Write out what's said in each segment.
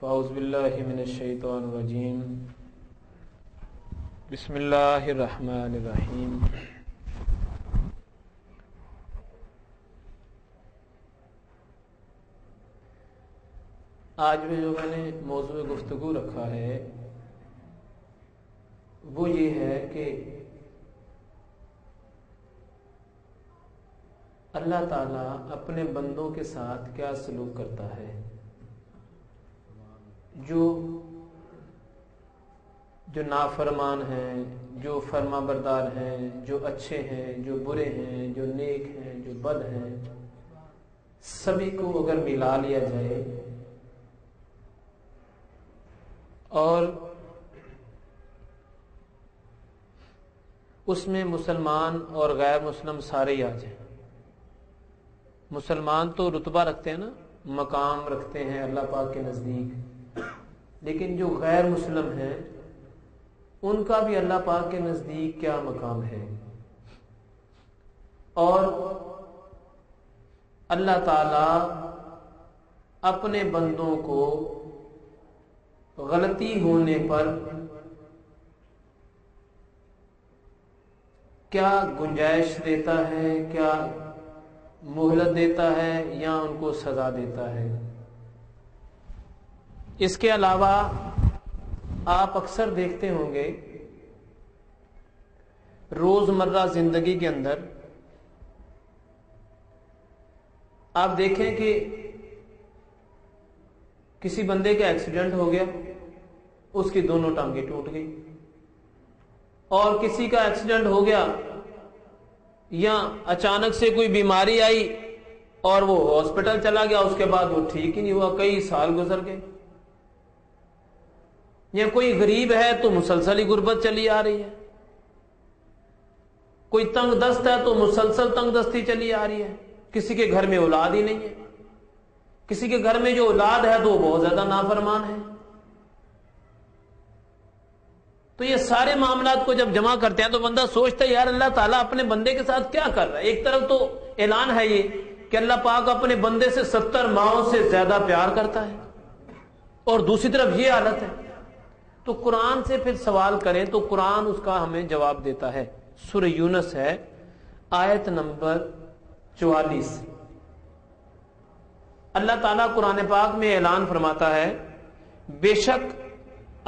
فاعوذ باللہ من الشیطان الرجیم بسم اللہ الرحمن الرحیم آج میں جو میں نے موضوع گفتگو رکھا ہے وہ یہ ہے کہ اللہ تعالیٰ اپنے بندوں کے ساتھ کیا سلوک کرتا ہے، جو نافرمان ہیں، جو فرما بردار ہیں، جو اچھے ہیں، جو برے ہیں، جو نیک ہیں، جو بد ہیں، سبھی کو اگر ملا لیا جائے اور اس میں مسلمان اور غیر مسلم سارے ہی آ جائیں۔ مسلمان تو رتبہ رکھتے ہیں نا، مقام رکھتے ہیں اللہ پاک کے نزدیک، لیکن جو غیر مسلم ہیں ان کا بھی اللہ پاک کے نزدیک کیا مقام ہے، اور اللہ تعالی اپنے بندوں کو غلطی ہونے پر کیا گنجائش دیتا ہے، کیا مہلت دیتا ہے یا ان کو سزا دیتا ہے۔ اس کے علاوہ آپ اکثر دیکھتے ہوں گے روزمرہ زندگی کے اندر آپ دیکھیں کہ کسی بندے کا ایکسیڈنٹ ہو گیا، اس کی دونوں ٹانگیں ٹوٹ گئی، اور کسی کا ایکسیڈنٹ ہو گیا یا اچانک سے کوئی بیماری آئی اور وہ ہاسپٹل چلا گیا، اس کے بعد وہ ٹھیک ہی نہیں ہوا، کئی سال گزر گئے۔ یا کوئی غریب ہے تو مسلسل ہی غربت چلی آ رہی ہے، کوئی تنگ دست ہے تو مسلسل تنگ دستی چلی آ رہی ہے، کسی کے گھر میں اولاد ہی نہیں ہے، کسی کے گھر میں جو اولاد ہے تو وہ بہت زیادہ نافرمان ہے۔ تو یہ سارے معاملات کو جب جمع کرتے ہیں تو بندہ سوچتا ہے یار اللہ تعالیٰ اپنے بندے کے ساتھ کیا کر رہا ہے۔ ایک طرف تو اعلان ہے یہ کہ اللہ پاک اپنے بندے سے 70 ماؤں سے زیادہ پیار کرتا ہے، اور دوسری طرف یہ حالت ہے۔ تو قرآن سے پھر سوال کریں تو قرآن اس کا ہمیں جواب دیتا ہے۔ سورہ یونس ہے، آیت نمبر 44۔ اللہ تعالیٰ قرآن پاک میں اعلان فرماتا ہے، بے شک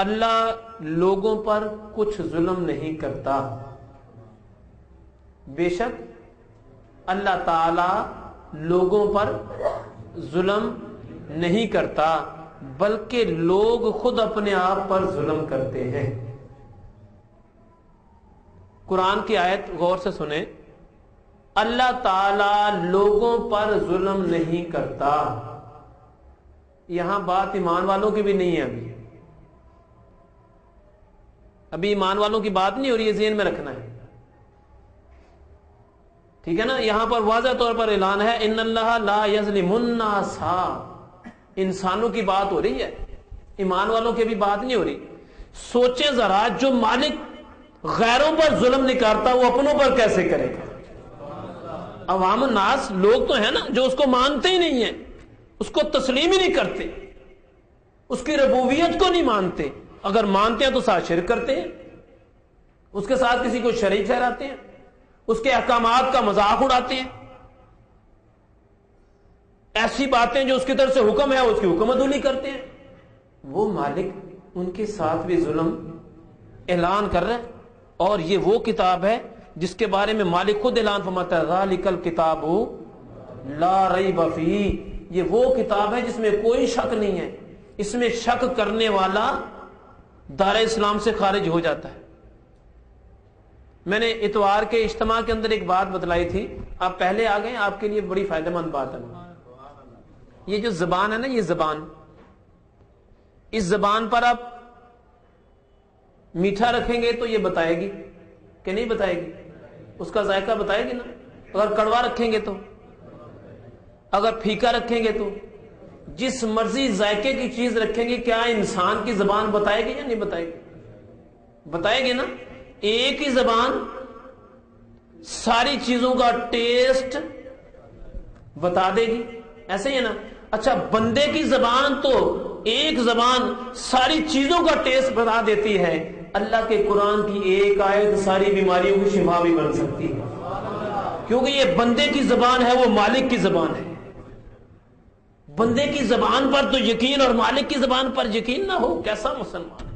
اللہ لوگوں پر کچھ ظلم نہیں کرتا، بے شک اللہ تعالی لوگوں پر ظلم نہیں کرتا بلکہ لوگ خود اپنے آپ پر ظلم کرتے ہیں۔ قرآن کی آیت غور سے سنیں، اللہ تعالی لوگوں پر ظلم نہیں کرتا۔ یہاں بات ایمان والوں کی بھی نہیں ہے، ابھی ایمان والوں کی بات نہیں ہو رہی ہے، ذہن میں رکھنا ہے، ٹھیک ہے نا۔ یہاں پر واضح طور پر اعلان ہے ان اللہ لا یظلم الناس، انسانوں کی بات ہو رہی ہے، ایمان والوں کی بھی بات نہیں ہو رہی۔ سوچیں ذرا، جو مالک غیروں پر ظلم نہیں کرتا وہ اپنوں پر کیسے کرے گا؟ عوام الناس لوگ تو ہیں نا جو اس کو مانتے ہی نہیں ہیں، اس کو تسلیم ہی نہیں کرتے، اس کی ربوبیت کو نہیں مانتے، اگر مانتے ہیں تو ساتھ شرک کرتے ہیں، اس کے ساتھ کسی کو شریک ٹھہراتے ہیں، اس کے احکامات کا مذاق اڑاتے ہیں، ایسی باتیں جو اس کی طرف سے حکم ہے اس کی حکم عدولی کرتے ہیں۔ وہ مالک ان کے ساتھ بھی ظلم اعلان کر رہے ہیں، اور یہ وہ کتاب ہے جس کے بارے میں مالک خود اعلان فرماتا ہے، ذالک الکتاب لا ریب فیہ، یہ وہ کتاب ہے جس میں کوئی شک نہیں ہے، اس میں شک کرنے والا دار اسلام سے خارج ہو جاتا ہے۔ میں نے اتوار کے اجتماع کے اندر ایک بات بتلائی تھی، آپ پہلے آ گئے، آپ کے لیے بڑی فائدہ مند بات ہے۔ یہ جو زبان ہے نا، یہ زبان، اس زبان پر آپ میٹھا رکھیں گے تو یہ بتائے گی کہ نہیں بتائے گی، اس کا ذائقہ بتائے گی نا۔ اگر کڑوا رکھیں گے تو، اگر پھیکا رکھیں گے تو، جس مرضی ذائقے کی چیز رکھیں گے، کیا انسان کی زبان بتائے گی یا نہیں بتائے گی؟ بتائے گی نا۔ ایک ہی زبان ساری چیزوں کا ٹیسٹ بتا دے گی، ایسے ہی ہے نا۔ اچھا، بندے کی زبان تو ایک زبان ساری چیزوں کا ٹیسٹ بتا دیتی ہے، اللہ کے قرآن کی ایک آیت ساری بیماریوں کی شفا بھی بن سکتی ہے، کیونکہ یہ بندے کی زبان ہے، وہ مالک کی زبان ہے۔ بندے کی زبان پر تو یقین اور مالک کی زبان پر یقین نہ ہو، کیسا مسلمان؟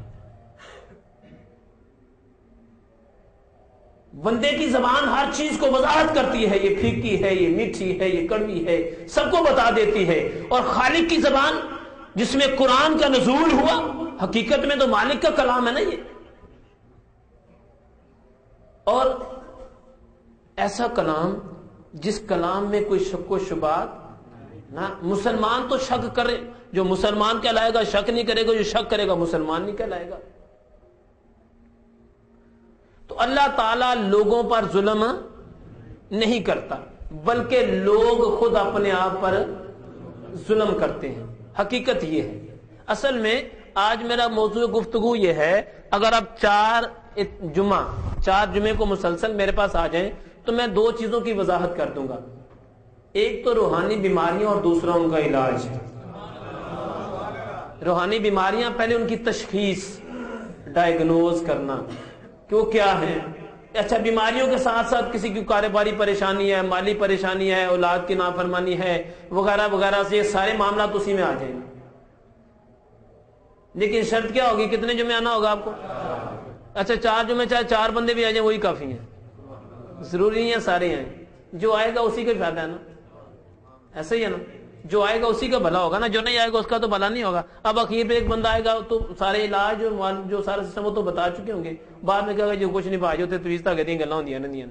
بندے کی زبان ہر چیز کو وضاحت کرتی ہے، یہ پھیکی ہے، یہ میٹھی ہے، یہ کڑوی ہے، سب کو بتا دیتی ہے۔ اور خالق کی زبان جس میں قرآن کا نزول ہوا، حقیقت میں تو مالک کا کلام ہے نا یہ، اور ایسا کلام جس کلام میں کوئی شک و شبہات نہ۔ مسلمان تو شک کرے، جو مسلمان کہلائے گا شک نہیں کرے گا، جو شک کرے گا مسلمان نہیں کہلائے گا۔ تو اللہ تعالیٰ لوگوں پر ظلم نہیں کرتا، بلکہ لوگ خود اپنے آپ پر ظلم کرتے ہیں۔ حقیقت یہ ہے۔ اصل میں آج میرا موضوع گفتگو یہ ہے، اگر آپ چار جمعے کو مسلسل میرے پاس آ جائیں تو میں دو چیزوں کی وضاحت کر دوں گا، ایک تو روحانی بیماریاں اور دوسرا ان کا علاج ہے۔ روحانی بیماریاں، پہلے ان کی تشخیص، ڈائگنوز کرنا کہ وہ کیا ہیں۔ اچھا، بیماریوں کے ساتھ ساتھ کسی کی کاروباری پریشانی ہے، مالی پریشانی ہے، اولاد کی نافرمانی ہے، وغیرہ وغیرہ، سے یہ سارے معاملات اسی میں آ جائیں گے۔ لیکن شرط کیا ہوگی؟ کتنے جمعے آنا ہوگا آپ کو؟ اچھا، 4 جمعے، چاہے 4 بندے بھی آ جائیں وہی کافی ہیں، ضروری نہیں ہے سارے آئیں۔ جو آئے گا اسی کا فائدہ ہے نا، ایسا ہی ہے نا، جو آئے گا اسی کا بھلا ہوگا نا، جو نہیں آئے گا اس کا تو بھلا نہیں ہوگا۔ اب اخیر پہ ایک بندہ آئے گا تو سارے علاج اور جو سارا سسٹم وہ تو بتا چکے ہوں گے، بعد میں کہا جو کچھ نہیں پاج ہوتے تو اس طرح گدی گلا ہوندیاں نہیں۔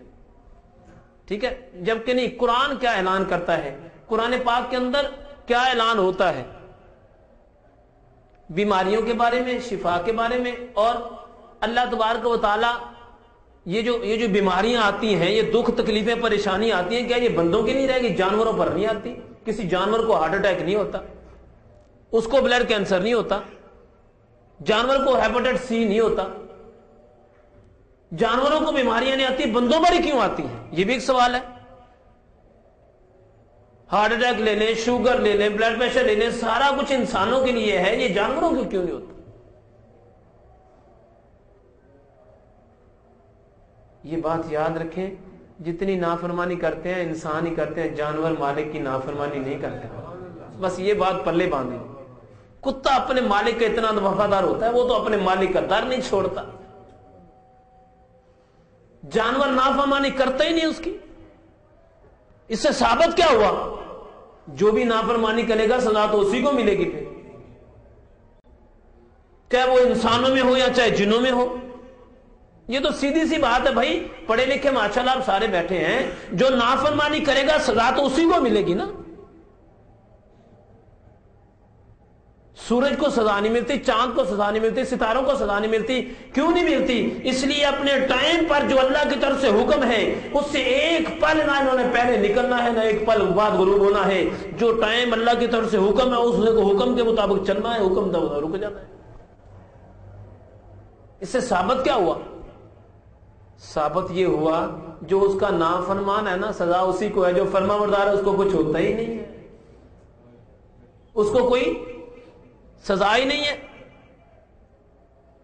ٹھیک ہے، جبکہ نہیں، قرآن کیا اعلان کرتا ہے، قرآن پاک کے اندر کیا اعلان ہوتا ہے بیماریوں کے بارے میں، شفا کے بارے میں۔ اور اللہ تبارک و تعالی یہ جو بیماریاں آتی ہیں، یہ دکھ تکلیفیں پریشانی آتی ہیں، کیا یہ بندوں کی نہیں رہے گی؟ جانوروں پر نہیں آتی؟ کسی جانور کو ہارٹ اٹیک نہیں ہوتا، اس کو بلڈ کینسر نہیں ہوتا، جانور کو ہیپاٹائٹس سی نہیں ہوتا، جانوروں کو بیماریاں نہیں آتی، بندوں پر ہی کیوں آتی ہیں؟ یہ بھی ایک سوال ہے۔ ہارٹ اٹیک لے لیں، شوگر لے لیں، بلڈ پریشر لے لیں، سارا کچھ انسانوں کے لیے ہے، یہ جانوروں کو کیوں نہیں ہوتا؟ یہ بات یاد رکھیں، جتنی نافرمانی کرتے ہیں انسان ہی کرتے ہیں، جانور مالک کی نافرمانی نہیں کرتے۔ بس یہ بات پلے باندھیں۔ کتا اپنے مالک کا اتنا وفادار ہوتا ہے، وہ تو اپنے مالک کا در نہیں چھوڑتا۔ جانور نافرمانی کرتا ہی نہیں اس کی۔ اس سے ثابت کیا ہوا؟ جو بھی نافرمانی کرے گا سزا تو اسی کو ملے گی، پھر چاہے وہ انسانوں میں ہو یا چاہے جنوں میں ہو۔ یہ تو سیدھی سی بات ہے بھائی، پڑھے لکھے ماشاءاللہ آپ سارے بیٹھے ہیں، جو نافرمانی کرے گا سزا تو اسی کو ملے گی نا۔ سورج کو سزا نہیں ملتی، چاند کو سزا نہیں ملتی، ستاروں کو سزا نہیں ملتی۔ کیوں نہیں ملتی؟ اس لیے اپنے ٹائم پر جو اللہ کی طرف سے حکم ہے اس سے ایک پل نہ انہوں نے پہلے نکلنا ہے، نہ ایک پل بعد غروب ہونا ہے۔ جو ٹائم اللہ کی طرف سے حکم ہے اس کو حکم کے مطابق چلنا ہے، حکم دو رک جانا ہے۔ اس سے ثابت کیا ہوا؟ ثابت یہ ہوا جو اس کا نافرمان ہے نا، سزا اسی کو ہے، جو فرما بردار ہے اس کو کچھ ہوتا ہی نہیں ہے، اس کو کوئی سزا ہی نہیں ہے۔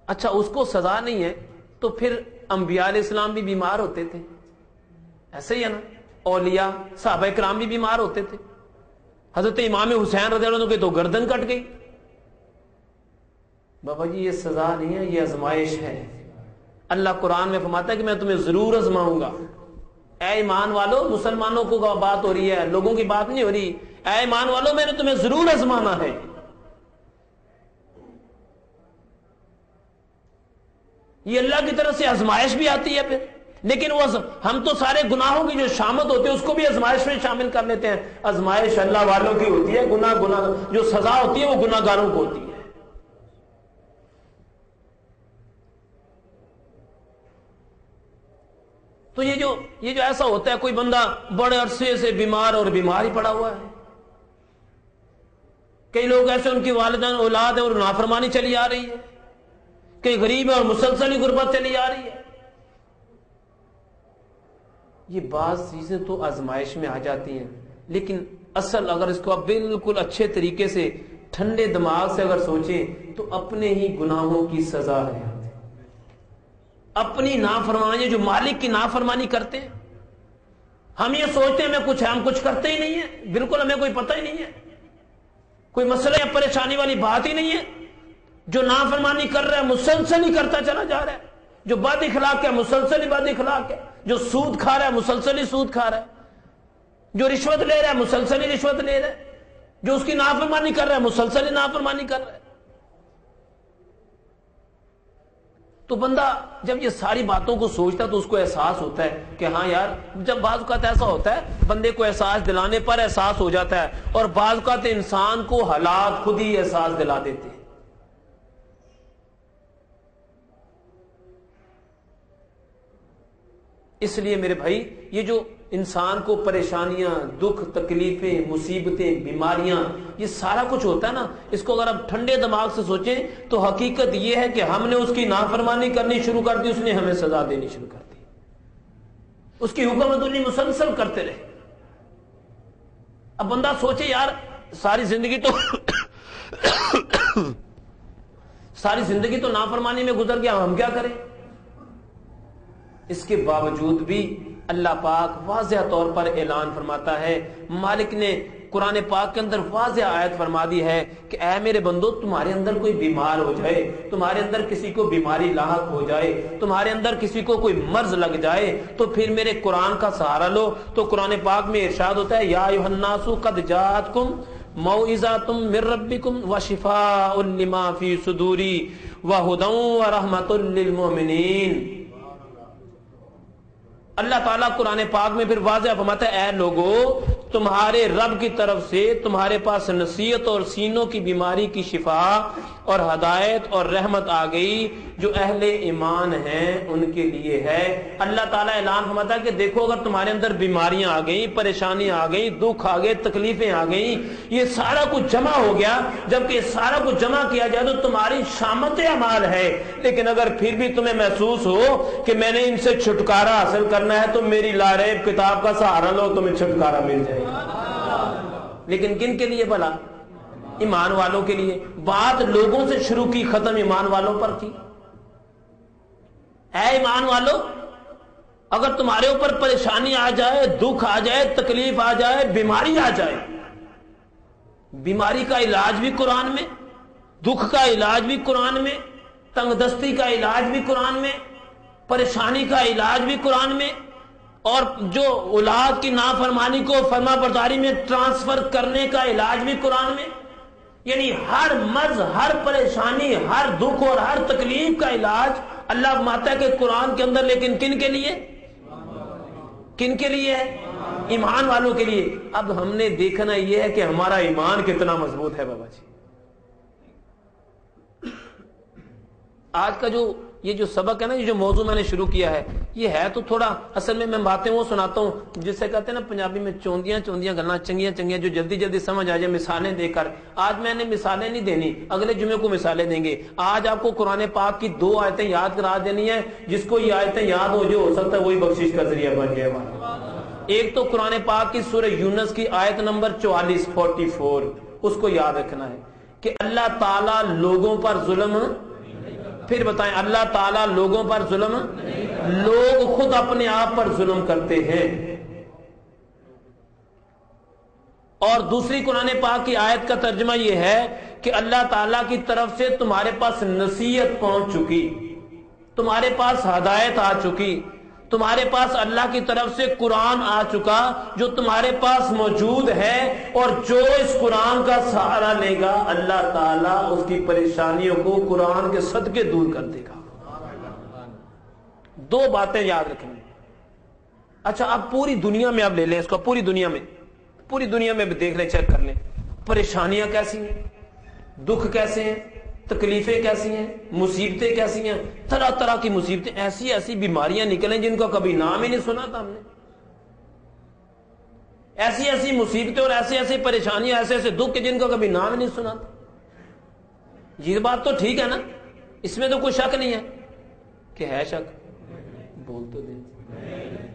اچھا، اس کو سزا نہیں ہے تو پھر انبیاء علیہ السلام بھی بیمار ہوتے تھے، ایسے ہی ہے نا، اولیاء صحابہ کرام بھی بیمار ہوتے تھے۔ حضرت امام حسین رضی اللہ عنہ کی تو گردن کٹ گئی۔ بابا جی یہ سزا نہیں ہے، یہ آزمائش ہے۔ اللہ قرآن میں فرماتا ہے کہ میں تمہیں ضرور آزماؤں گا۔ اے ایمان والو، مسلمانوں کو بات ہو رہی ہے، لوگوں کی بات نہیں ہو رہی۔ اے ایمان والو، میں نے تمہیں ضرور آزمانا ہے۔ یہ اللہ کی طرف سے آزمائش بھی آتی ہے پھر، لیکن وہ ہم تو سارے گناہوں کی جو شامت ہوتی ہے اس کو بھی آزمائش میں شامل کر لیتے ہیں۔ آزمائش اللہ والوں کی ہوتی ہے، گناہ جو سزا ہوتی ہے وہ گناہ گاروں کو ہوتی ہے۔ تو یہ جو ایسا ہوتا ہے، کوئی بندہ بڑے عرصے سے بیمار اور بیمار ہی پڑا ہوا ہے۔ کئی لوگ ایسے ان کی والدین اولاد ہے اور نافرمانی چلی آ رہی ہے، کئی غریب ہے اور مسلسل ہی غربت چلی آ رہی ہے۔ یہ بعض چیزیں تو آزمائش میں آ جاتی ہیں، لیکن اصل اگر اس کو آپ بالکل اچھے طریقے سے ٹھنڈے دماغ سے اگر سوچیں تو اپنے ہی گناہوں کی سزا ہے، اپنی نافرمانی، جو مالک کی نافرمانی کرتے ہیں. ہم یہ سوچتے ہیں ہمیں کچھ ہے، ہم کچھ کرتے ہی نہیں ہیں، بالکل ہمیں کوئی پتہ ہی نہیں ہے، کوئی مسئلہ یا پریشانی والی بات ہی نہیں ہے. جو نافرمانی کر رہا ہے مسلسل ہی کرتا چلا جا رہا ہے، جو بد اخلاق ہے مسلسل ہی بد اخلاق ہے، جو سود کھا رہا ہے مسلسل ہی سود کھا رہا ہے، جو رشوت لے رہا ہے مسلسل ہی رشوت لے رہا ہے، جو اس کی نافرمانی کر رہا ہے مسلسل ہی نافرمانی کر رہا ہے. تو بندہ جب یہ ساری باتوں کو سوچتا تو اس کو احساس ہوتا ہے کہ ہاں یار، جب بعض اوقات ایسا ہوتا ہے بندے کو احساس دلانے پر احساس ہو جاتا ہے، اور بعض اوقات انسان کو حالات خود ہی احساس دلا دیتے ہیں. اس لیے میرے بھائی، یہ جو انسان کو پریشانیاں، دکھ، تکلیفیں، مصیبتیں، بیماریاں، یہ سارا کچھ ہوتا ہے نا، اس کو اگر آپ ٹھنڈے دماغ سے سوچیں تو حقیقت یہ ہے کہ ہم نے اس کی نافرمانی کرنی شروع کر دی، اس نے ہمیں سزا دینی شروع کر دی، اس کی حکم عدولی مسلسل کرتے رہے. اب بندہ سوچے یار ساری زندگی تو نافرمانی میں گزر گیا، ہم کیا کریں؟ اس کے باوجود بھی اللہ پاک واضح طور پر اعلان فرماتا ہے، مالک نے قرآن پاک کے اندر واضح آیت فرما دی ہے کہ اے میرے بندو، تمہارے اندر کوئی بیمار ہو جائے، تمہارے اندر کسی کو بیماری لاحق ہو جائے، تمہارے اندر کسی کو کوئی مرض لگ جائے تو پھر میرے قرآن کا سہارا لو. تو قرآن پاک میں ارشاد ہوتا ہے، یا ایھا الناس قد جاءتکم موعظۃ من ربکم وشفاء لما فی صدور وہدی ورحمۃ للمؤمنین. اللہ تعالیٰ قرآن پاک میں پھر واضح فرماتا ہے، اے لوگو، تمہارے رب کی طرف سے تمہارے پاس نصیحت اور سینوں کی بیماری کی شفا اور ہدایت اور رحمت آ گئی، جو اہل ایمان ہیں ان کے لیے ہے. اللہ تعالیٰ اعلان فرماتا ہے کہ دیکھو، اگر تمہارے اندر بیماریاں آ گئیں، پریشانیاں آ گئیں، دکھ آ گئے، تکلیفیں آ گئیں، یہ سارا کچھ جمع ہو گیا، جبکہ یہ سارا کچھ جمع کیا جائے تو تمہاری شامت اعمال ہے، لیکن اگر پھر بھی تمہیں محسوس ہو کہ میں نے ان سے چھٹکارا حاصل کرنا ہے تو میری لاریب کتاب کا سہارا لو، تمہیں چھٹکارا مل جائے گا. لیکن کن کے لیے بھلا؟ ایمان والوں کے لیے. بات لوگوں سے شروع کی، ختم ایمان والوں پر کی. اے ایمان والو، اگر تمہارے اوپر پریشانی آ جائے، دکھ آ جائے، تکلیف آ جائے، بیماری آ جائے، بیماری کا علاج بھی قرآن میں، دکھ کا علاج بھی قرآن میں، تنگ دستی کا علاج بھی قرآن میں، پریشانی کا علاج بھی قرآن میں، اور جو اولاد کی نافرمانی کو فرما برداری میں ٹرانسفر کرنے کا علاج بھی قرآن میں. یعنی ہر مرض، ہر پریشانی، ہر دکھ اور ہر تکلیف کا علاج اللہ فرماتا ہے کہ قرآن کے اندر. لیکن کن کے لیے؟ کن کے لیے ہے؟ ایمان والوں کے لیے. اب ہم نے دیکھنا یہ ہے کہ ہمارا ایمان کتنا مضبوط ہے. بابا جی، آج کا یہ جو سبق ہے نا، یہ جو موضوع میں نے شروع کیا ہے، یہ ہے تو تھوڑا، اصل میں باتیں وہ سناتا ہوں جس سے کہتے ہیں نا پنجابی میں چوندیاں گلاں، چنگیاں جو جلدی جلدی سمجھ آ جائے، مثالیں دے کر. آج میں نے مثالیں نہیں دینی، اگلے جمعے کو مثالیں دیں گے. آج آپ کو قرآن پاک کی 2 آیتیں یاد کرا دینی ہے. جس کو یہ آیتیں یاد ہو سکتا ہے وہی بخشش کا ذریعہ بن جائے. ایک تو قرآن پاک کی سورہ یونس کی آیت نمبر 44 اس کو یاد رکھنا ہے کہ اللہ تعالیٰ لوگوں پر ظلم، پھر بتائیں، اللہ تعالیٰ لوگوں پر ظلم، لوگ خود اپنے آپ پر ظلم کرتے ہیں. اور دوسری قرآن پاک کی آیت کا ترجمہ یہ ہے کہ اللہ تعالیٰ کی طرف سے تمہارے پاس نصیحت پہنچ چکی، تمہارے پاس ہدایت آ چکی، تمہارے پاس اللہ کی طرف سے قرآن آ چکا جو تمہارے پاس موجود ہے، اور جو اس قرآن کا سہارا لے گا اللہ تعالیٰ اس کی پریشانیوں کو قرآن کے صدقے دور کر دے گا. 2 باتیں یاد رکھیں. اچھا، اب پوری دنیا میں اب لے لیں اس کو، پوری دنیا میں بھی دیکھ لیں، چیک کر لیں، پریشانیاں کیسی ہیں، دکھ کیسے ہیں، تکلیفیں کیسی ہیں، مصیبتیں کیسی ہیں. طرح طرح کی مصیبتیں، ایسی بیماریاں نکلیں جن کا کبھی نام ہی نہیں سنا تھا ہم نے. ایسی مصیبتیں اور ایسی پریشانیاں، ایسے دکھ جن کا کبھی نام ہی نہیں سنا تھا. یہ بات تو ٹھیک ہے نا، اس میں تو کوئی شک نہیں ہے کہ ہے شک؟ بول تو دیں.